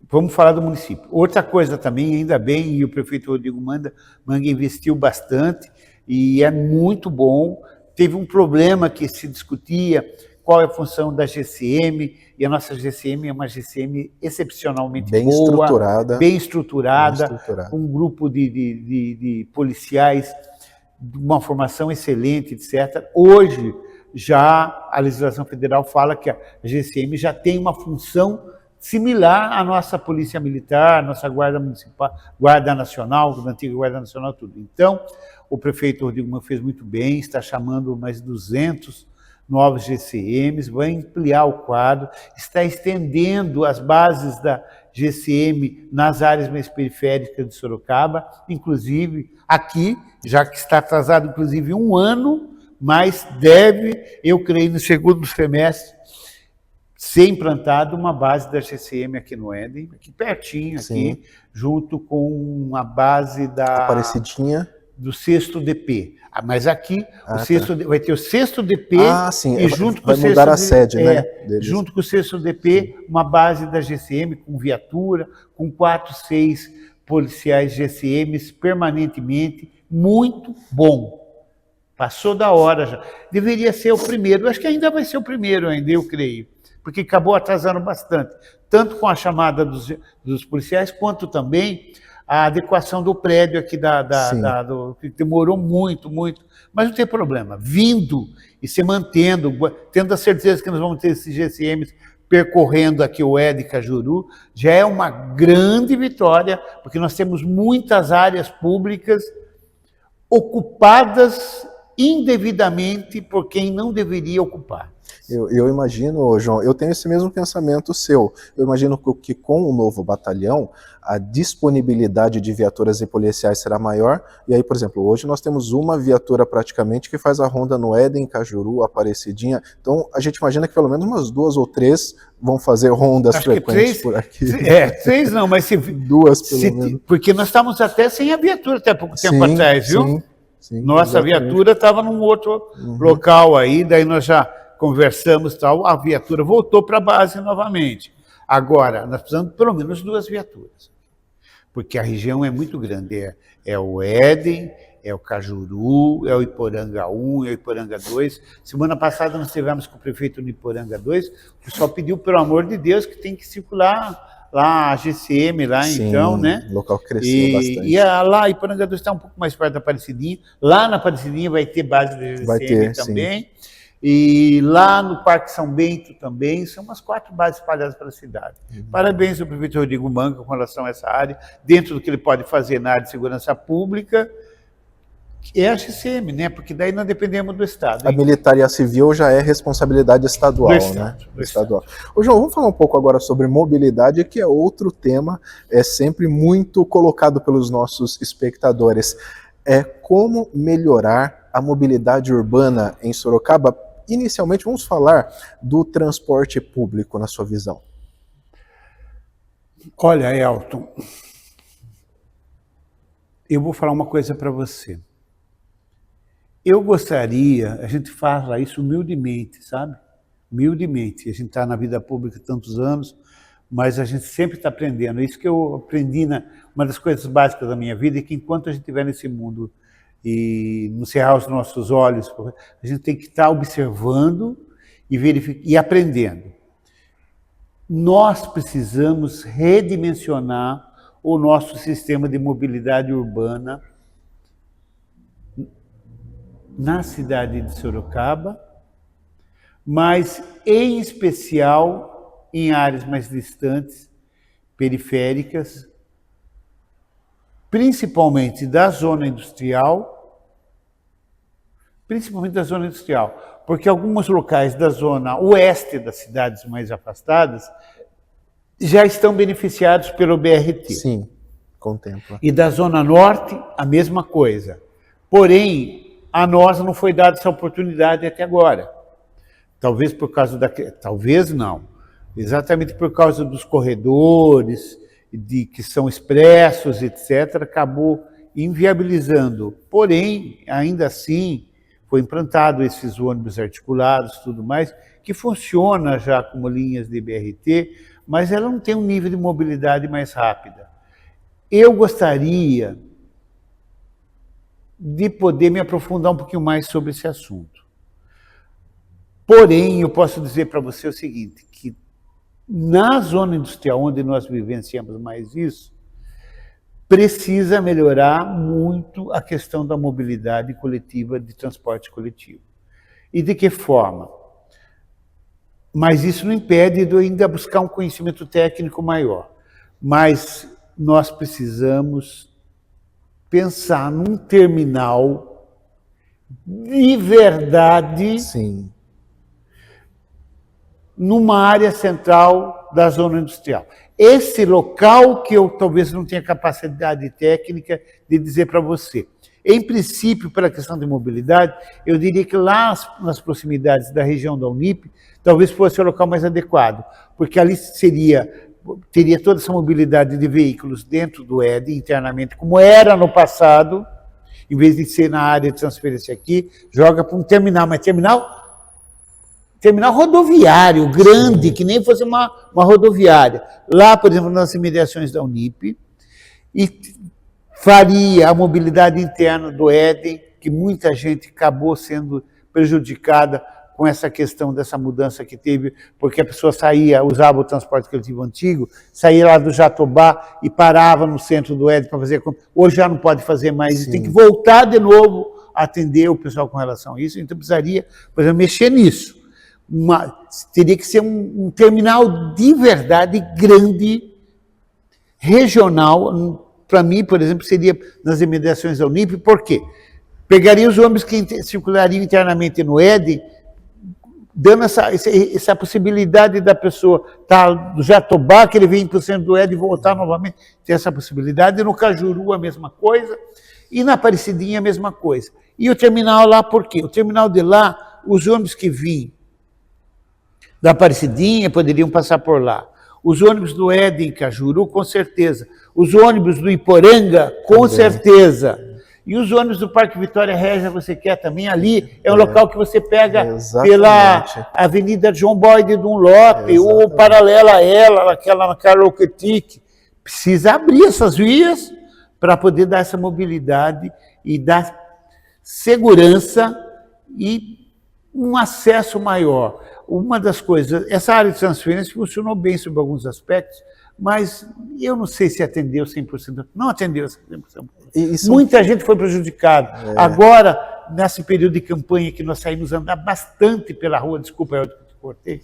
vamos falar do município. Outra coisa também, ainda bem, e o prefeito Rodrigo Manga investiu bastante, e é muito bom. Teve um problema que se discutia, qual é a função da GCM, e a nossa GCM é uma GCM excepcionalmente boa, bem estruturada, com um grupo de policiais, uma formação excelente, etc. Hoje, já a legislação federal fala que a GCM já tem uma função similar à nossa Polícia Militar, nossa Guarda Municipal, Guarda Nacional, da antiga Guarda Nacional, tudo. Então, o prefeito Rodrigo Manga fez muito bem, está chamando mais 200 novos GCMs, vai ampliar o quadro, está estendendo as bases da GCM nas áreas mais periféricas de Sorocaba, inclusive aqui, já que está atrasado inclusive 1 ano, mas deve, eu creio, no segundo semestre, ser implantado uma base da GCM aqui no Éden, aqui pertinho, aqui, junto com a base da Aparecidinha, do 6º DP. Mas aqui vai ter o 6º DP e junto com o 6º mudar a sede, né? Junto com o 6º DP, uma base da GCM com viatura, com 4, 6 policiais GCMs permanentemente, muito bom. Passou da hora já. Deveria ser o primeiro, acho que ainda vai ser o primeiro ainda, eu creio, porque acabou atrasando bastante, tanto com a chamada dos policiais, quanto também a adequação do prédio aqui que demorou muito, mas não tem problema. Vindo e se mantendo, tendo a certeza que nós vamos ter esses GCMs percorrendo aqui o Éden e Cajuru, já é uma grande vitória, porque nós temos muitas áreas públicas ocupadas indevidamente por quem não deveria ocupar. Eu imagino, João, eu tenho esse mesmo pensamento seu. Eu imagino que com o novo batalhão, a disponibilidade de viaturas e policiais será maior. E aí, por exemplo, hoje nós temos uma viatura praticamente que faz a ronda no Éden, Cajuru, Aparecidinha. Então, a gente imagina que pelo menos umas 2 ou 3 vão fazer rondas frequentes por aqui. 3 não, mas 2 pelo menos. Porque nós estávamos até sem a viatura até pouco tempo atrás, viu? Sim, nossa viatura estava num outro local aí, daí nós já conversamos e tal, a viatura voltou para a base novamente. Agora, nós precisamos de pelo menos 2 viaturas, porque a região é muito grande. É o Éden, é o Cajuru, é o Iporanga 1, é o Iporanga 2. Semana passada nós estivemos com o prefeito no Iporanga 2, o pessoal pediu, pelo amor de Deus, que tem que circular lá a GCM, lá. Sim, então, né? O local cresceu bastante. E Iporanga 2 está um pouco mais perto da Aparecidinha. Lá na Aparecidinha vai ter base da GCM também. Sim. E lá no Parque São Bento também, são umas 4 bases espalhadas pela cidade. Parabéns ao prefeito Rodrigo Manga com relação a essa área, dentro do que ele pode fazer na área de segurança pública, é a GCM, né? Porque daí nós dependemos do Estado. A militar e a civil já é responsabilidade estadual, né? Estadual. Ô, João, vamos falar um pouco agora sobre mobilidade, que é outro tema, é sempre muito colocado pelos nossos espectadores. É como melhorar a mobilidade urbana em Sorocaba. Inicialmente, vamos falar do transporte público, na sua visão. Olha, Elton, eu vou falar uma coisa para você. Eu gostaria, a gente fala isso humildemente, sabe? Humildemente. A gente está na vida pública há tantos anos, mas a gente sempre está aprendendo. Isso que eu aprendi, uma das coisas básicas da minha vida é que enquanto a gente estiver nesse mundo e não cerrar os nossos olhos, a gente tem que estar observando e verificando e aprendendo. Nós precisamos redimensionar o nosso sistema de mobilidade urbana na cidade de Sorocaba, mas em especial em áreas mais distantes, periféricas, principalmente da zona industrial, porque alguns locais da zona oeste das cidades mais afastadas já estão beneficiados pelo BRT. Sim, contempla. E da zona norte, a mesma coisa. Porém, a nós não foi dada essa oportunidade até agora. Talvez por causa talvez não. Exatamente por causa dos corredores, que são expressos, etc., acabou inviabilizando. Porém, ainda assim, foi implantado esses ônibus articulados, tudo mais, que funciona já como linhas de BRT, mas ela não tem um nível de mobilidade mais rápida. Eu gostaria de poder me aprofundar um pouquinho mais sobre esse assunto. Porém, eu posso dizer para você o seguinte, que na zona industrial, onde nós vivenciamos mais isso, precisa melhorar muito a questão da mobilidade coletiva, de transporte coletivo. E de que forma? Mas isso não impede de eu ainda buscar um conhecimento técnico maior. Mas nós precisamos pensar num terminal de verdade. Sim. Numa área central da zona industrial. Esse local que eu talvez não tenha capacidade técnica de dizer para você. Em princípio, pela questão de mobilidade, eu diria que lá nas proximidades da região da Unip, talvez fosse o local mais adequado, porque ali teria toda essa mobilidade de veículos dentro do ED, internamente, como era no passado, em vez de ser na área de transferência aqui, joga para um terminal, mas terminal rodoviário, grande, que nem fosse uma rodoviária. Lá, por exemplo, nas imediações da Unip, e faria a mobilidade interna do Éden, que muita gente acabou sendo prejudicada com essa questão dessa mudança que teve, porque a pessoa usava o transporte coletivo antigo, saía lá do Jatobá e parava no centro do Éden para fazer compra. Hoje já não pode fazer mais, tem que voltar de novo a atender o pessoal com relação a isso, então precisaria, por exemplo, mexer nisso. Teria que ser um terminal de verdade grande, regional. Para mim, por exemplo, seria nas imediações da Unip. Por quê? Pegaria os ônibus que circulariam internamente no ED, dando essa possibilidade da pessoa estar do Jatobá, que ele vem para o centro do ED e voltar novamente, ter essa possibilidade. E no Cajuru, a mesma coisa. E na Aparecidinha, a mesma coisa. E o terminal lá, por quê? O terminal de lá, os ônibus que vinham da Aparecidinha poderiam passar por lá. Os ônibus do Éden em Cajuru, com certeza. Os ônibus do Iporanga, com certeza. E os ônibus do Parque Vitória Régia, você quer também ali, é um local que você pega pela Avenida João Boyd de Dunlop, ou paralela a ela, aquela na Carol Ketik. Precisa abrir essas vias para poder dar essa mobilidade e dar segurança e um acesso maior. Uma das coisas, essa área de transferência funcionou bem sob alguns aspectos, mas eu não sei se atendeu 100%, não atendeu 100%. Muita gente foi prejudicada. Agora, nesse período de campanha que nós saímos andar bastante pela rua, desculpa, eu te cortei,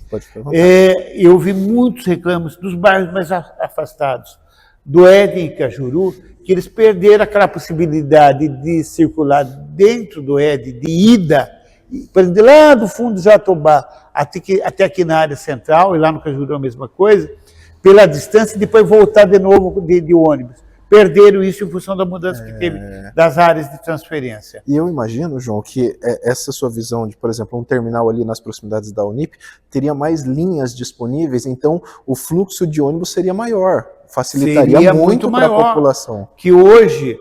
eu vi muitos reclamos dos bairros mais afastados, do Éden e Cajuru, que eles perderam aquela possibilidade de circular dentro do Éden, de ida, de lá do fundo do Jatobá até aqui na área central, e lá no Cajuru a mesma coisa, pela distância, e depois voltar de novo de ônibus. Perderam isso em função da mudança que teve das áreas de transferência. E eu imagino, João, que essa sua visão de, por exemplo, um terminal ali nas proximidades da Unip teria mais linhas disponíveis, então o fluxo de ônibus seria maior, facilitaria muito para a população. Que hoje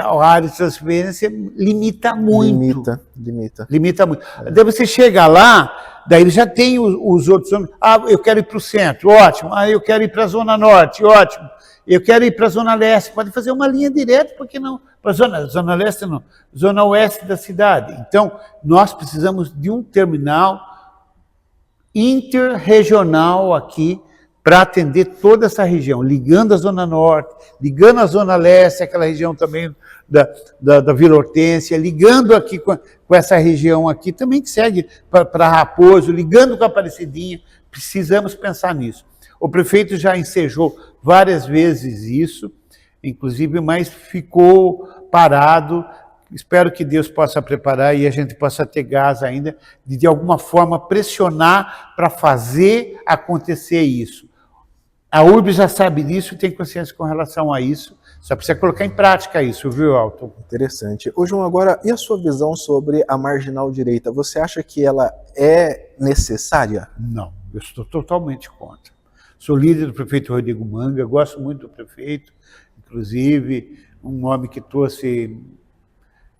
a área de transferência limita muito. Limita muito. Daí você chega lá, daí já tem os outros ônibus. Ah, eu quero ir para o centro, ótimo. Ah, eu quero ir para a Zona Norte, ótimo. Eu quero ir para a Zona Leste, pode fazer uma linha direta, por que não? Para a Zona Leste não, Zona Oeste da cidade. Então, nós precisamos de um terminal interregional aqui para atender toda essa região, ligando a Zona Norte, ligando a Zona Leste, aquela região também da Vila Hortência, ligando aqui com essa região aqui, também que segue para Raposo, ligando com a Aparecidinha. Precisamos pensar nisso. O prefeito já ensejou várias vezes isso, inclusive, mas ficou parado. Espero que Deus possa preparar e a gente possa ter gás ainda, de alguma forma pressionar para fazer acontecer isso. A URB já sabe disso e tem consciência com relação a isso, só precisa colocar em prática isso, viu, Elton? Interessante. Ô, João, agora, e a sua visão sobre a marginal direita? Você acha que ela é necessária? Não, eu estou totalmente contra. Sou líder do prefeito Rodrigo Manga, gosto muito do prefeito, inclusive um homem que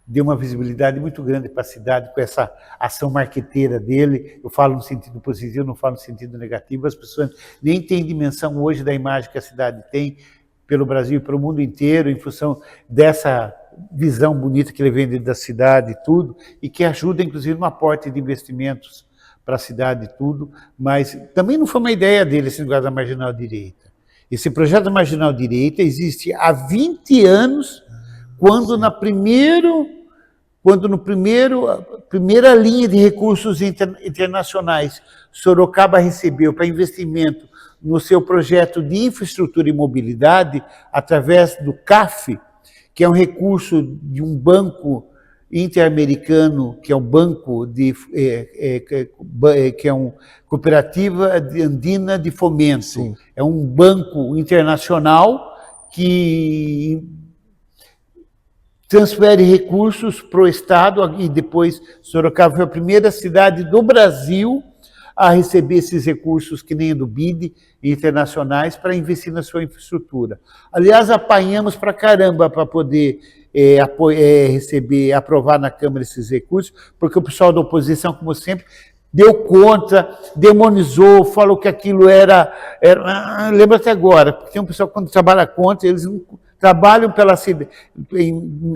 deu uma visibilidade muito grande para a cidade com essa ação marqueteira dele. Eu falo no sentido positivo, não falo no sentido negativo. As pessoas nem têm dimensão hoje da imagem que a cidade tem pelo Brasil e pelo mundo inteiro, em função dessa visão bonita que ele vende da cidade e tudo, e que ajuda, inclusive, no aporte de investimentos para a cidade e tudo, mas também não foi uma ideia dele esse negócio da marginal direita. Esse projeto da marginal direita existe há 20 anos, quando primeira linha de recursos internacionais, Sorocaba recebeu para investimento no seu projeto de infraestrutura e mobilidade, através do CAF, que é um recurso de um banco interamericano, que é um banco que é uma cooperativa andina de fomento. Sim. É um banco internacional que transfere recursos para o Estado, e depois Sorocaba foi a primeira cidade do Brasil a receber esses recursos, que nem do BID, internacionais, para investir na sua infraestrutura. Aliás, apanhamos para caramba para poder aprovar na Câmara esses recursos, porque o pessoal da oposição, como sempre, deu contra, demonizou, falou que aquilo era lembra até agora, porque tem um pessoal que quando trabalha contra, eles não trabalham pela cidade,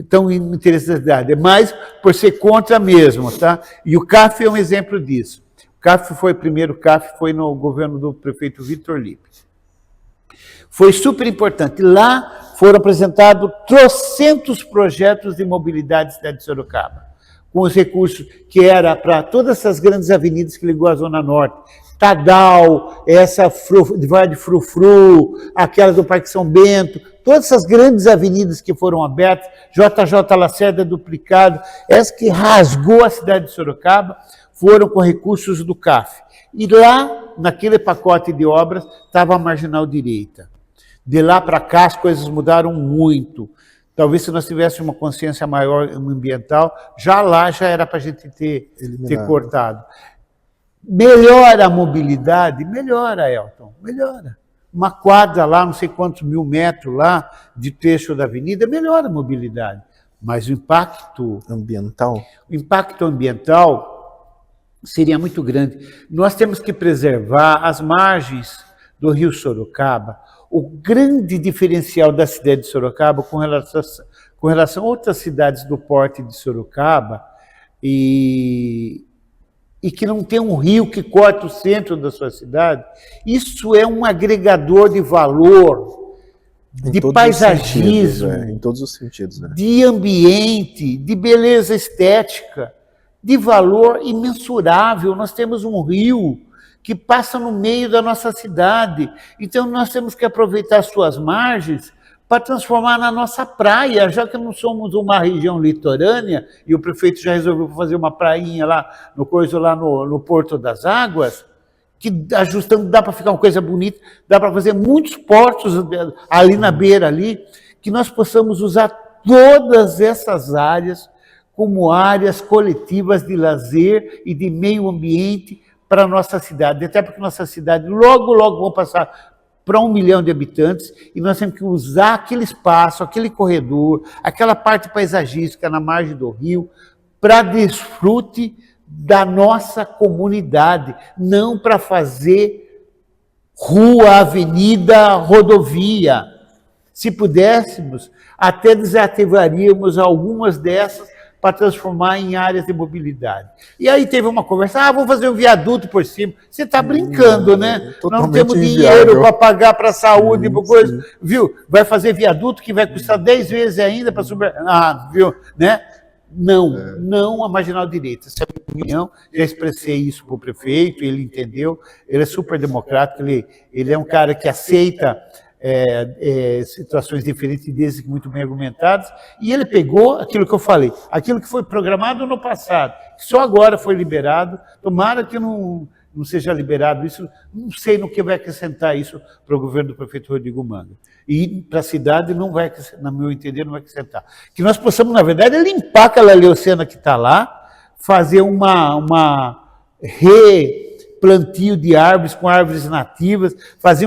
tão em interesse da cidade, mas por ser contra mesmo, tá? E o CAF é um exemplo disso. O CAF foi, o primeiro CAF foi no governo do prefeito Vitor Lippe. Foi super importante. Lá foram apresentados trocentos projetos de mobilidade da cidade de Sorocaba, com os recursos que era para todas essas grandes avenidas que ligou a Zona Norte, Tadal, essa Vale de Frufru, aquela do Parque São Bento, todas essas grandes avenidas que foram abertas, JJ Lacerda duplicado, essa que rasgou a cidade de Sorocaba, foram com recursos do CAF. E lá, naquele pacote de obras, estava a marginal direita. De lá para cá, as coisas mudaram muito. Talvez se nós tivéssemos uma consciência maior ambiental, já lá já era para a gente ter cortado. Melhora a mobilidade? Melhora, Elton, melhora. Uma quadra lá, não sei quantos mil metros lá, de trecho da avenida, melhora a mobilidade. Mas o impacto ambiental seria muito grande. Nós temos que preservar as margens do rio Sorocaba. O grande diferencial da cidade de Sorocaba com relação a outras cidades do porte de Sorocaba e que não tem um rio que corta o centro da sua cidade, isso é um agregador de valor, de paisagismo, em todos os sentidos, né? De ambiente, de beleza estética, de valor imensurável. Nós temos um rio que passa no meio da nossa cidade, então nós temos que aproveitar as suas margens para transformar na nossa praia, já que não somos uma região litorânea, e o prefeito já resolveu fazer uma prainha lá no Porto das Águas, que ajustando dá para ficar uma coisa bonita, dá para fazer muitos portos ali na beira, ali, que nós possamos usar todas essas áreas como áreas coletivas de lazer e de meio ambiente para a nossa cidade, até porque nossa cidade logo vão passar para 1 milhão de habitantes, e nós temos que usar aquele espaço, aquele corredor, aquela parte paisagística na margem do rio, para desfrute da nossa comunidade, não para fazer rua, avenida, rodovia. Se pudéssemos, até desativaríamos algumas dessas para transformar em áreas de mobilidade. E aí teve uma conversa, vou fazer um viaduto por cima. Você está brincando, né? Nós não temos dinheiro para pagar para a saúde, para coisa, viu? Vai fazer viaduto que vai custar 10 vezes ainda para subir. Viu? Né? Não a marginal direita. Essa é a minha opinião, já expressei isso para o prefeito, ele entendeu, ele é super democrático, ele é um cara que aceita situações diferentes desde que muito bem argumentadas, e ele pegou aquilo que eu falei, aquilo que foi programado no passado, que só agora foi liberado, tomara que não seja liberado isso, não sei no que vai acrescentar isso para o governo do prefeito Rodrigo Manga. E para a cidade não vai, no meu entender, não vai acrescentar. Que nós possamos, na verdade, limpar aquela leucena que está lá, fazer uma replantio de árvores com árvores nativas, fazer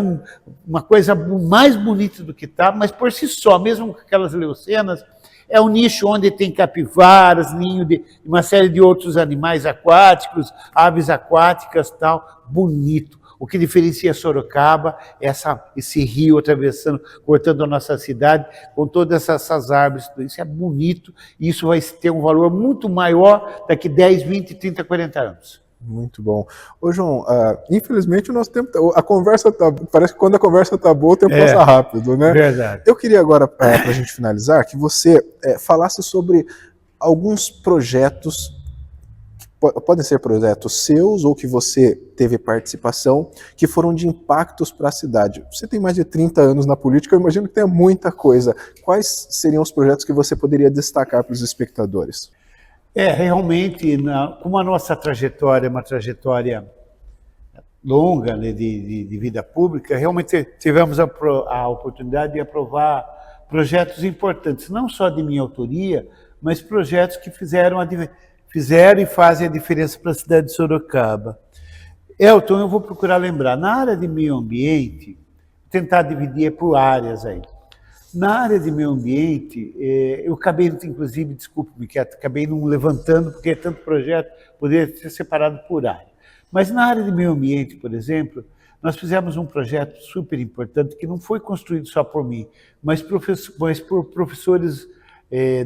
uma coisa mais bonita do que está, mas por si só, mesmo com aquelas leucenas, é um nicho onde tem capivaras, ninho de uma série de outros animais aquáticos, aves aquáticas, tal, bonito. O que diferencia Sorocaba é esse rio atravessando, cortando a nossa cidade, com todas essas árvores. Isso é bonito e isso vai ter um valor muito maior daqui 10, 20, 30, 40 anos. Muito bom. Ô, João, infelizmente o nosso tempo, a conversa parece que quando a conversa está boa, o tempo passa rápido, né? Verdade. Eu queria agora, para a gente finalizar, que você falasse sobre alguns projetos, que podem ser projetos seus ou que você teve participação, que foram de impactos para a cidade. Você tem mais de 30 anos na política, eu imagino que tenha muita coisa. Quais seriam os projetos que você poderia destacar para os espectadores? Realmente, como a nossa trajetória é uma trajetória longa, né, de vida pública, realmente tivemos a oportunidade de aprovar projetos importantes, não só de minha autoria, mas projetos que fizeram e fazem a diferença para a cidade de Sorocaba. Elton, eu vou procurar lembrar, na área de meio ambiente, tentar dividir por áreas aí. Na área de meio ambiente, eu acabei, inclusive, desculpe-me, que acabei não levantando, porque é tanto projeto, poderia ser separado por área. Mas na área de meio ambiente, por exemplo, nós fizemos um projeto super importante, que não foi construído só por mim, mas por professores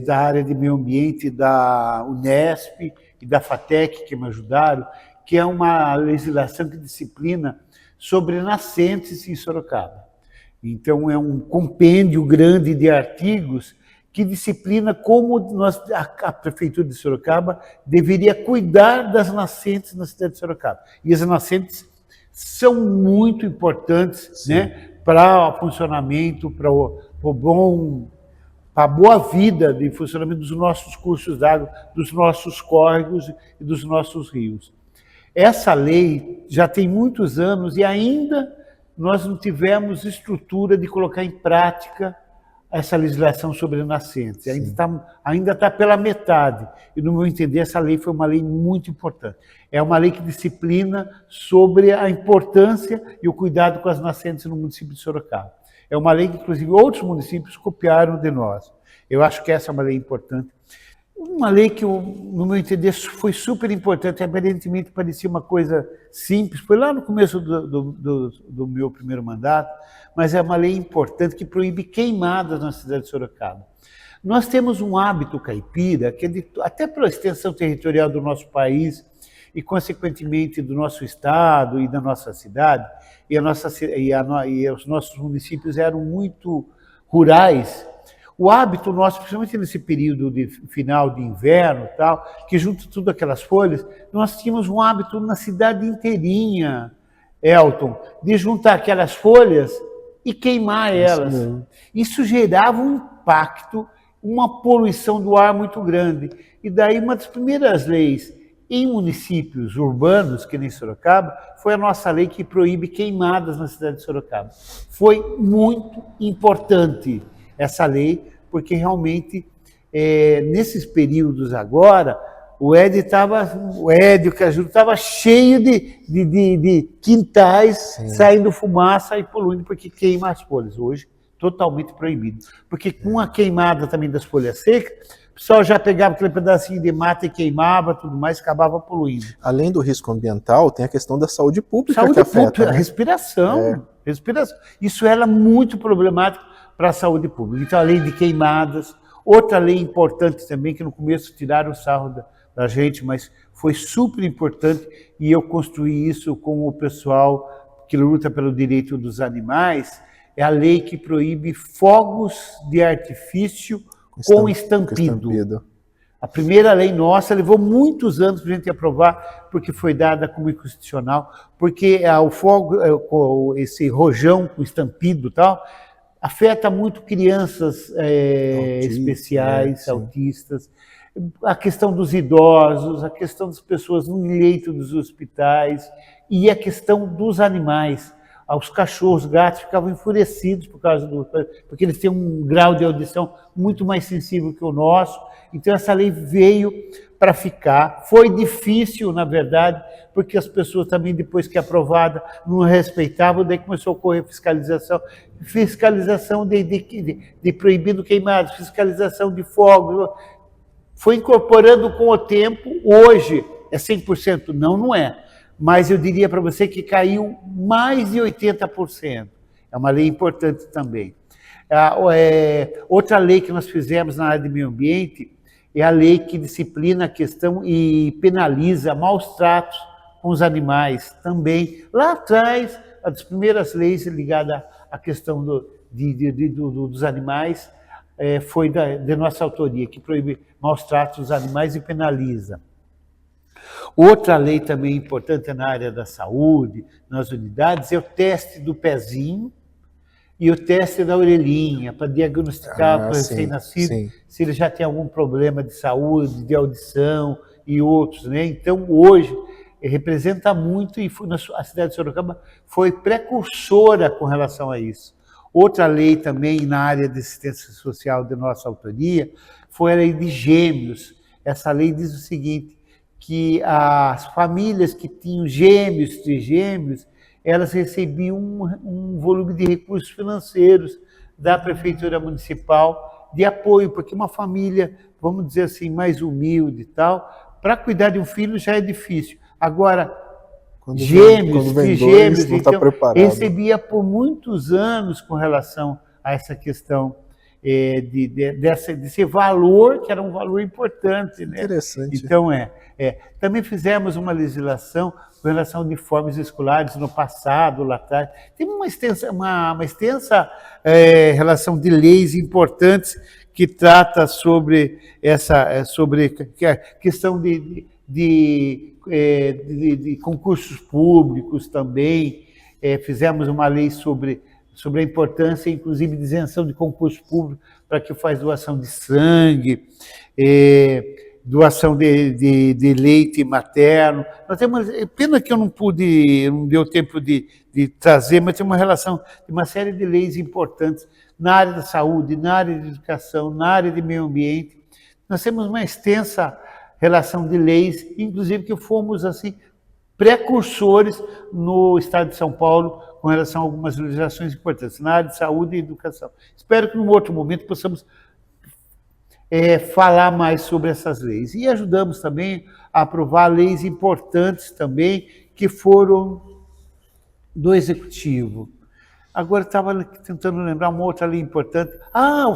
da área de meio ambiente da Unesp e da FATEC, que me ajudaram, que é uma legislação que disciplina sobre nascentes em Sorocaba. Então, é um compêndio grande de artigos que disciplina como a Prefeitura de Sorocaba deveria cuidar das nascentes na cidade de Sorocaba. E as nascentes são muito importantes, né, para o funcionamento, para a boa vida de funcionamento dos nossos cursos d'água, dos nossos córregos e dos nossos rios. Essa lei já tem muitos anos e ainda nós não tivemos estrutura de colocar em prática essa legislação sobre nascentes. Ainda está pela metade. E, no meu entender, essa lei foi uma lei muito importante. É uma lei que disciplina sobre a importância e o cuidado com as nascentes no município de Sorocaba. É uma lei que, inclusive, outros municípios copiaram de nós. Eu acho que essa é uma lei importante. Uma lei que, no meu entender, foi super importante, aparentemente parecia uma coisa simples, foi lá no começo do meu primeiro mandato, mas é uma lei importante que proíbe queimadas na cidade de Sorocaba. Nós temos um hábito caipira, que até pela extensão territorial do nosso país e, consequentemente, do nosso estado e da nossa cidade, e os nossos municípios eram muito rurais. O hábito nosso, principalmente nesse período de final de inverno, tal, que junto tudo aquelas folhas, nós tínhamos um hábito na cidade inteirinha, Elton, de juntar aquelas folhas e queimar elas. Isso gerava um impacto, uma poluição do ar muito grande. E daí uma das primeiras leis em municípios urbanos, que nem Sorocaba, foi a nossa lei que proíbe queimadas na cidade de Sorocaba. Foi muito importante essa lei, porque realmente, nesses períodos agora, o Édio Caju estava cheio de quintais saindo fumaça e poluindo, porque queima as folhas. Hoje, totalmente proibido. Porque com a queimada também das folhas secas, o pessoal já pegava aquele pedacinho de mata e queimava, tudo mais, acabava poluindo. Além do risco ambiental, tem a questão da saúde pública que afeta. Pública, né? Respiração. Isso era muito problemático para a saúde pública. Então, a lei de queimadas, outra lei importante também, que no começo tiraram o sarro da gente, mas foi super importante, e eu construí isso com o pessoal que luta pelo direito dos animais, é a lei que proíbe fogos de artifício com estampido. A primeira lei nossa levou muitos anos para a gente aprovar, porque foi dada como inconstitucional, porque o fogo, esse rojão com estampido e tal, afeta muito crianças especiais, autistas, a questão dos idosos, a questão das pessoas no leito dos hospitais e a questão dos animais. Os cachorros, gatos ficavam enfurecidos porque eles têm um grau de audição muito mais sensível que o nosso. Então essa lei veio para ficar. Foi difícil, na verdade, porque as pessoas também, depois que aprovada, não respeitavam, daí começou a ocorrer fiscalização de proibido queimados, fiscalização de fogos. Foi incorporando com o tempo. Hoje é 100%? Não, não é. Mas eu diria para você que caiu mais de 80%. É uma lei importante também. Outra lei que nós fizemos na área de meio ambiente é a lei que disciplina a questão e penaliza maus tratos com os animais também. Lá atrás, uma das primeiras leis ligada à questão dos animais foi de nossa autoria, que proíbe maus tratos dos animais e penaliza. Outra lei também importante na área da saúde, nas unidades, é o teste do pezinho e o teste da orelhinha, para diagnosticar para o recém-nascido se ele já tem algum problema de saúde, de audição e outros, né? Então, hoje, representa muito, e a cidade de Sorocaba foi precursora com relação a isso. Outra lei também na área de assistência social de nossa autoria foi a lei de gêmeos. Essa lei diz o seguinte, que as famílias que tinham gêmeos, trigêmeos, elas recebiam um volume de recursos financeiros da Prefeitura Municipal de apoio, porque uma família, vamos dizer assim, mais humilde e tal, para cuidar de um filho já é difícil. Agora, gêmeos, trigêmeos, então, recebia por muitos anos com relação a essa questão desse valor, que era um valor importante, né? Interessante. Então, também fizemos uma legislação com relação a uniformes escolares no passado, lá atrás. Tem uma extensa relação de leis importantes que trata sobre a questão de concursos públicos também. Fizemos uma lei sobre a importância, inclusive, de isenção de concurso público para que faz doação de sangue, doação de leite materno. Nós temos, pena que eu não deu tempo de trazer, mas tem uma relação de uma série de leis importantes na área da saúde, na área de educação, na área de meio ambiente. Nós temos uma extensa relação de leis, inclusive que fomos assim precursores no estado de São Paulo com relação a algumas legislações importantes na área de saúde e educação. Espero que num outro momento possamos falar mais sobre essas leis. E ajudamos também a aprovar leis importantes também que foram do Executivo. Agora estava tentando lembrar uma outra lei importante.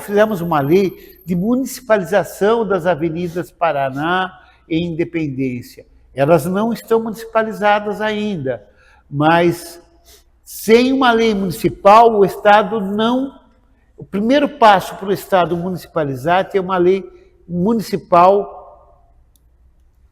Fizemos uma lei de municipalização das avenidas Paraná e Independência. Elas não estão municipalizadas ainda, mas sem uma lei municipal, o Estado não... O primeiro passo para o Estado municipalizar é ter uma lei municipal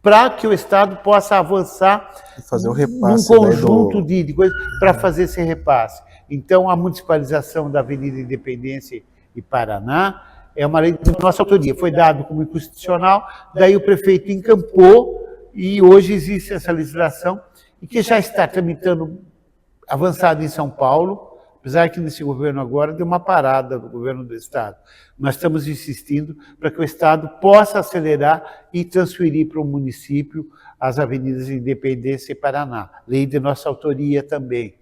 para que o Estado possa avançar fazer o repasse, num conjunto de coisas para fazer esse repasse. Então, a municipalização da Avenida Independência e Paraná é uma lei de nossa autoria. Foi dado como inconstitucional, daí o prefeito encampou e hoje existe essa legislação e que já está tramitando avançado em São Paulo, apesar que nesse governo agora deu uma parada do governo do Estado. Nós estamos insistindo para que o Estado possa acelerar e transferir para o município as avenidas de Independência e Paraná. Lei de nossa autoria também.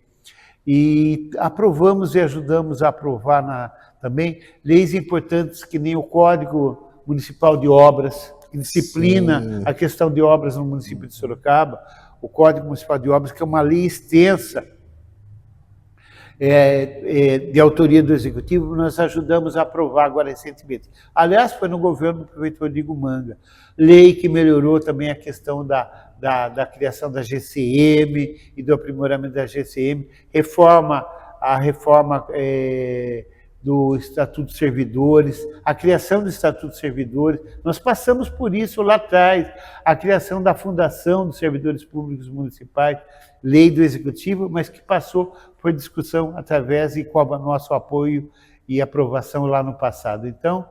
E aprovamos e ajudamos a aprovar também leis importantes que nem o Código Municipal de Obras, que disciplina a questão de obras no município de Sorocaba, o Código Municipal de Obras, que é uma lei extensa, de autoria do Executivo, nós ajudamos a aprovar agora recentemente. Aliás, foi no governo do prefeito Rodrigo Manga. Lei que melhorou também a questão da criação da GCM e do aprimoramento da GCM, a reforma do Estatuto dos Servidores, a criação do Estatuto dos Servidores. Nós passamos por isso lá atrás, a criação da Fundação dos Servidores Públicos Municipais, lei do Executivo, mas que passou por discussão através e com o nosso apoio e aprovação lá no passado. Então,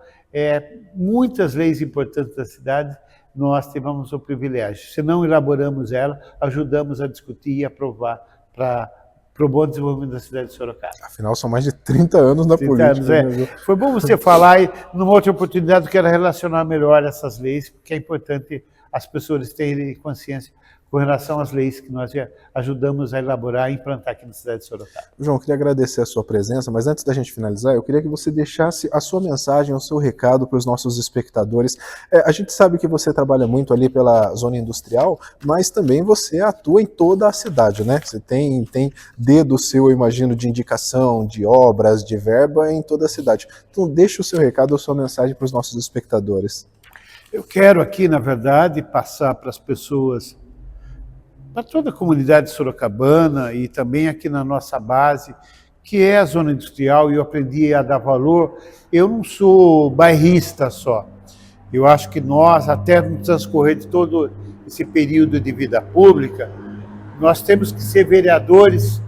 muitas leis importantes da cidade, nós tivemos o privilégio. Se não elaboramos ela, ajudamos a discutir e aprovar para o bom desenvolvimento da cidade de Sorocaba. Afinal, são mais de 30 anos na 30 política. Anos, né? Foi bom você falar, e numa outra oportunidade eu quero relacionar melhor essas leis, porque é importante as pessoas terem consciência com relação às leis que nós ajudamos a elaborar e implantar aqui na cidade de Sorocaba. João, eu queria agradecer a sua presença, mas antes da gente finalizar, eu queria que você deixasse a sua mensagem, o seu recado para os nossos espectadores. A gente sabe que você trabalha muito ali pela zona industrial, mas também você atua em toda a cidade, né? Você tem dedo seu, eu imagino, de indicação, de obras, de verba em toda a cidade. Então deixe o seu recado, a sua mensagem para os nossos espectadores. Eu quero aqui, na verdade, passar para as pessoas, para toda a comunidade sorocabana e também aqui na nossa base, que é a zona industrial, e eu aprendi a dar valor. Eu não sou bairrista só. Eu acho que nós, até no transcorrer de todo esse período de vida pública, nós temos que ser vereadores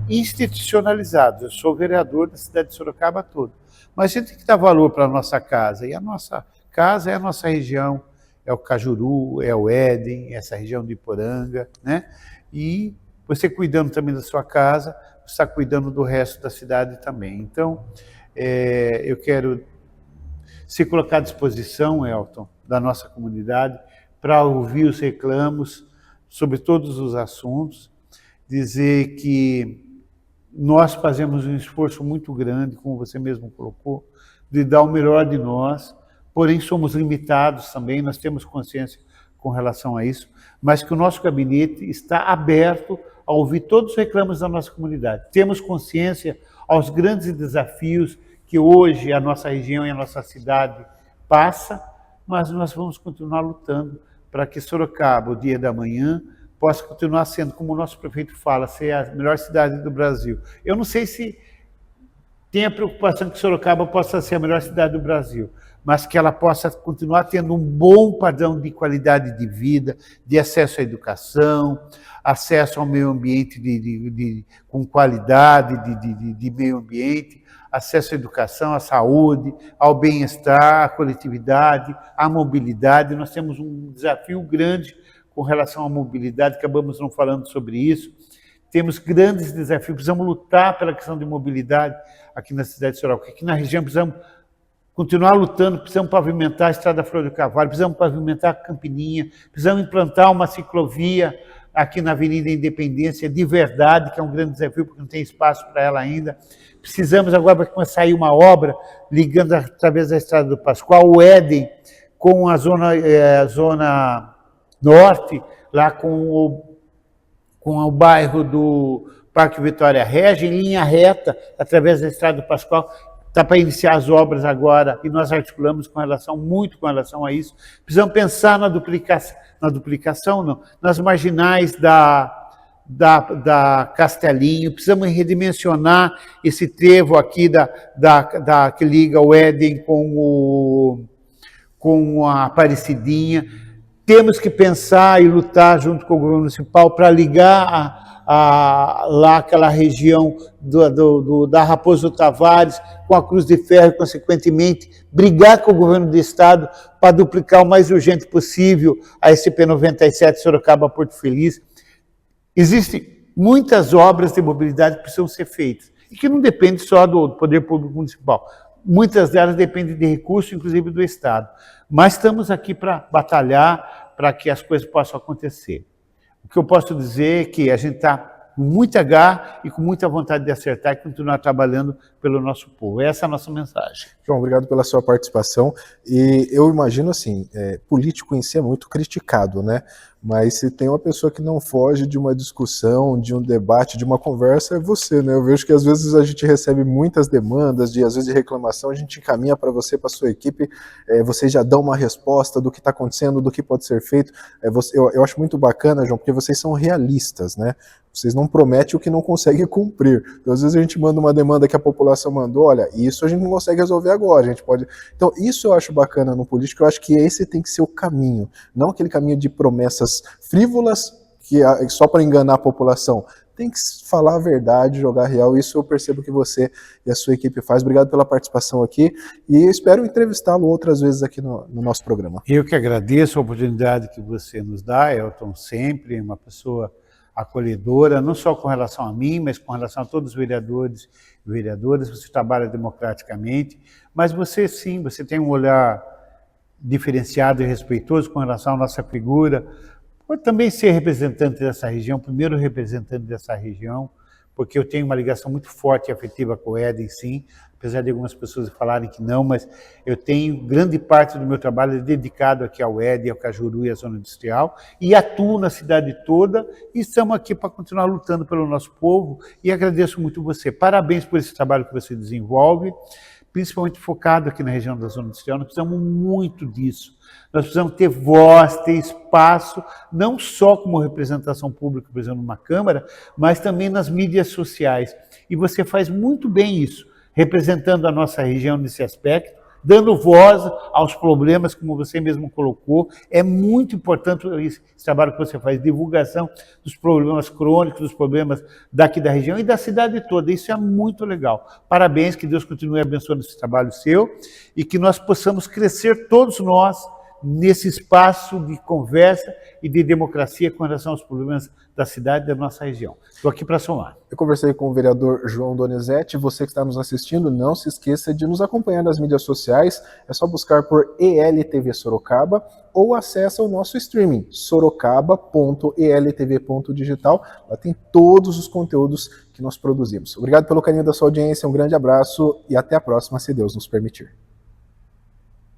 institucionalizados. Eu sou vereador da cidade de Sorocaba toda. Mas a gente tem que dar valor para a nossa casa, e a nossa casa é a nossa região, é o Cajuru, é o Éden, essa região de Iporanga, né? E você cuidando também da sua casa, você está cuidando do resto da cidade também. Então, eu quero se colocar à disposição, Elton, da nossa comunidade, para ouvir os reclamos sobre todos os assuntos, dizer que nós fazemos um esforço muito grande, como você mesmo colocou, de dar o melhor de nós, porém somos limitados também, nós temos consciência com relação a isso, mas que o nosso gabinete está aberto a ouvir todos os reclamos da nossa comunidade. Temos consciência aos grandes desafios que hoje a nossa região e a nossa cidade passa, mas nós vamos continuar lutando para que Sorocaba, o dia da manhã, possa continuar sendo, como o nosso prefeito fala, ser a melhor cidade do Brasil. Eu não sei se tem a preocupação que Sorocaba possa ser a melhor cidade do Brasil, mas que ela possa continuar tendo um bom padrão de qualidade de vida, de acesso à educação, acesso ao meio ambiente com qualidade de meio ambiente, acesso à educação, à saúde, ao bem-estar, à coletividade, à mobilidade. Nós temos um desafio grande com relação à mobilidade, acabamos não falando sobre isso. Temos grandes desafios, precisamos lutar pela questão de mobilidade aqui na cidade de Sorocaba, aqui na região precisamos continuar lutando, precisamos pavimentar a Estrada Flor do Carvalho, precisamos pavimentar a Campininha, precisamos implantar uma ciclovia aqui na Avenida Independência de verdade, que é um grande desafio, porque não tem espaço para ela ainda. Precisamos agora para sair uma obra ligando através da Estrada do Pascoal, o Éden, com a zona norte, lá com o bairro do Parque Vitória Régia, em linha reta, através da Estrada do Pascoal. Está para iniciar as obras agora, e nós articulamos muito com relação a isso. Precisamos pensar na duplicação não, nas marginais da Castelinho, precisamos redimensionar esse trevo aqui que liga o Éden com a Aparecidinha. Temos que pensar e lutar junto com o governo municipal para ligar lá aquela região da Raposo Tavares com a Cruz de Ferro e, consequentemente, brigar com o governo do estado para duplicar o mais urgente possível a SP-97 Sorocaba-Porto Feliz. Existem muitas obras de mobilidade que precisam ser feitas e que não dependem só do poder público municipal. Muitas delas dependem de recursos, inclusive do estado. Mas estamos aqui para batalhar para que as coisas possam acontecer. O que eu posso dizer é que a gente está com muita garra e com muita vontade de acertar e continuar trabalhando pelo nosso povo. Essa é a nossa mensagem. João, obrigado pela sua participação. E eu imagino assim, político em si é muito criticado, né? Mas se tem uma pessoa que não foge de uma discussão, de um debate, de uma conversa, é você, né? Eu vejo que às vezes a gente recebe muitas demandas, às vezes de reclamação, a gente encaminha para você, para sua equipe, vocês já dão uma resposta do que está acontecendo, do que pode ser feito. Eu acho muito bacana, João, porque vocês são realistas, né? Vocês não prometem o que não conseguem cumprir. Então, às vezes a gente manda uma demanda que a população mandou, olha, isso a gente não consegue resolver agora, a gente pode... Então, isso eu acho bacana no político, eu acho que esse tem que ser o caminho, não aquele caminho de promessas frívolas, que só para enganar a população. Tem que falar a verdade, jogar real, isso eu percebo que você e a sua equipe faz. Obrigado pela participação aqui e espero entrevistá-lo outras vezes aqui no nosso programa. Eu que agradeço a oportunidade que você nos dá, Elton, sempre uma pessoa acolhedora, não só com relação a mim, mas com relação a todos os vereadores e vereadoras. Você trabalha democraticamente, mas você sim, você tem um olhar diferenciado e respeitoso com relação à nossa figura, por também ser representante dessa região, primeiro representante dessa região, porque eu tenho uma ligação muito forte e afetiva com o Éden, sim, apesar de algumas pessoas falarem que não, mas eu tenho grande parte do meu trabalho dedicado aqui ao Éden, ao Cajuru e à zona industrial, e atuo na cidade toda, e estamos aqui para continuar lutando pelo nosso povo, e agradeço muito você. Parabéns por esse trabalho que você desenvolve, principalmente focado aqui na região da zona industrial. Nós precisamos muito disso. Nós precisamos ter voz, ter espaço, não só como representação pública, por exemplo, numa Câmara, mas também nas mídias sociais. E você faz muito bem isso, representando a nossa região nesse aspecto, dando voz aos problemas, como você mesmo colocou. É muito importante esse trabalho que você faz, divulgação dos problemas crônicos, dos problemas daqui da região e da cidade toda. Isso é muito legal. Parabéns, que Deus continue abençoando esse trabalho seu e que nós possamos crescer todos nós nesse espaço de conversa e de democracia com relação aos problemas da cidade e da nossa região. Estou aqui para somar. Eu conversei com o vereador João Donizete. Você que está nos assistindo, não se esqueça de nos acompanhar nas mídias sociais. É só buscar por ELTV Sorocaba ou acessa o nosso streaming, sorocaba.eltv.digital. Lá tem todos os conteúdos que nós produzimos. Obrigado pelo carinho da sua audiência, um grande abraço e até a próxima, se Deus nos permitir.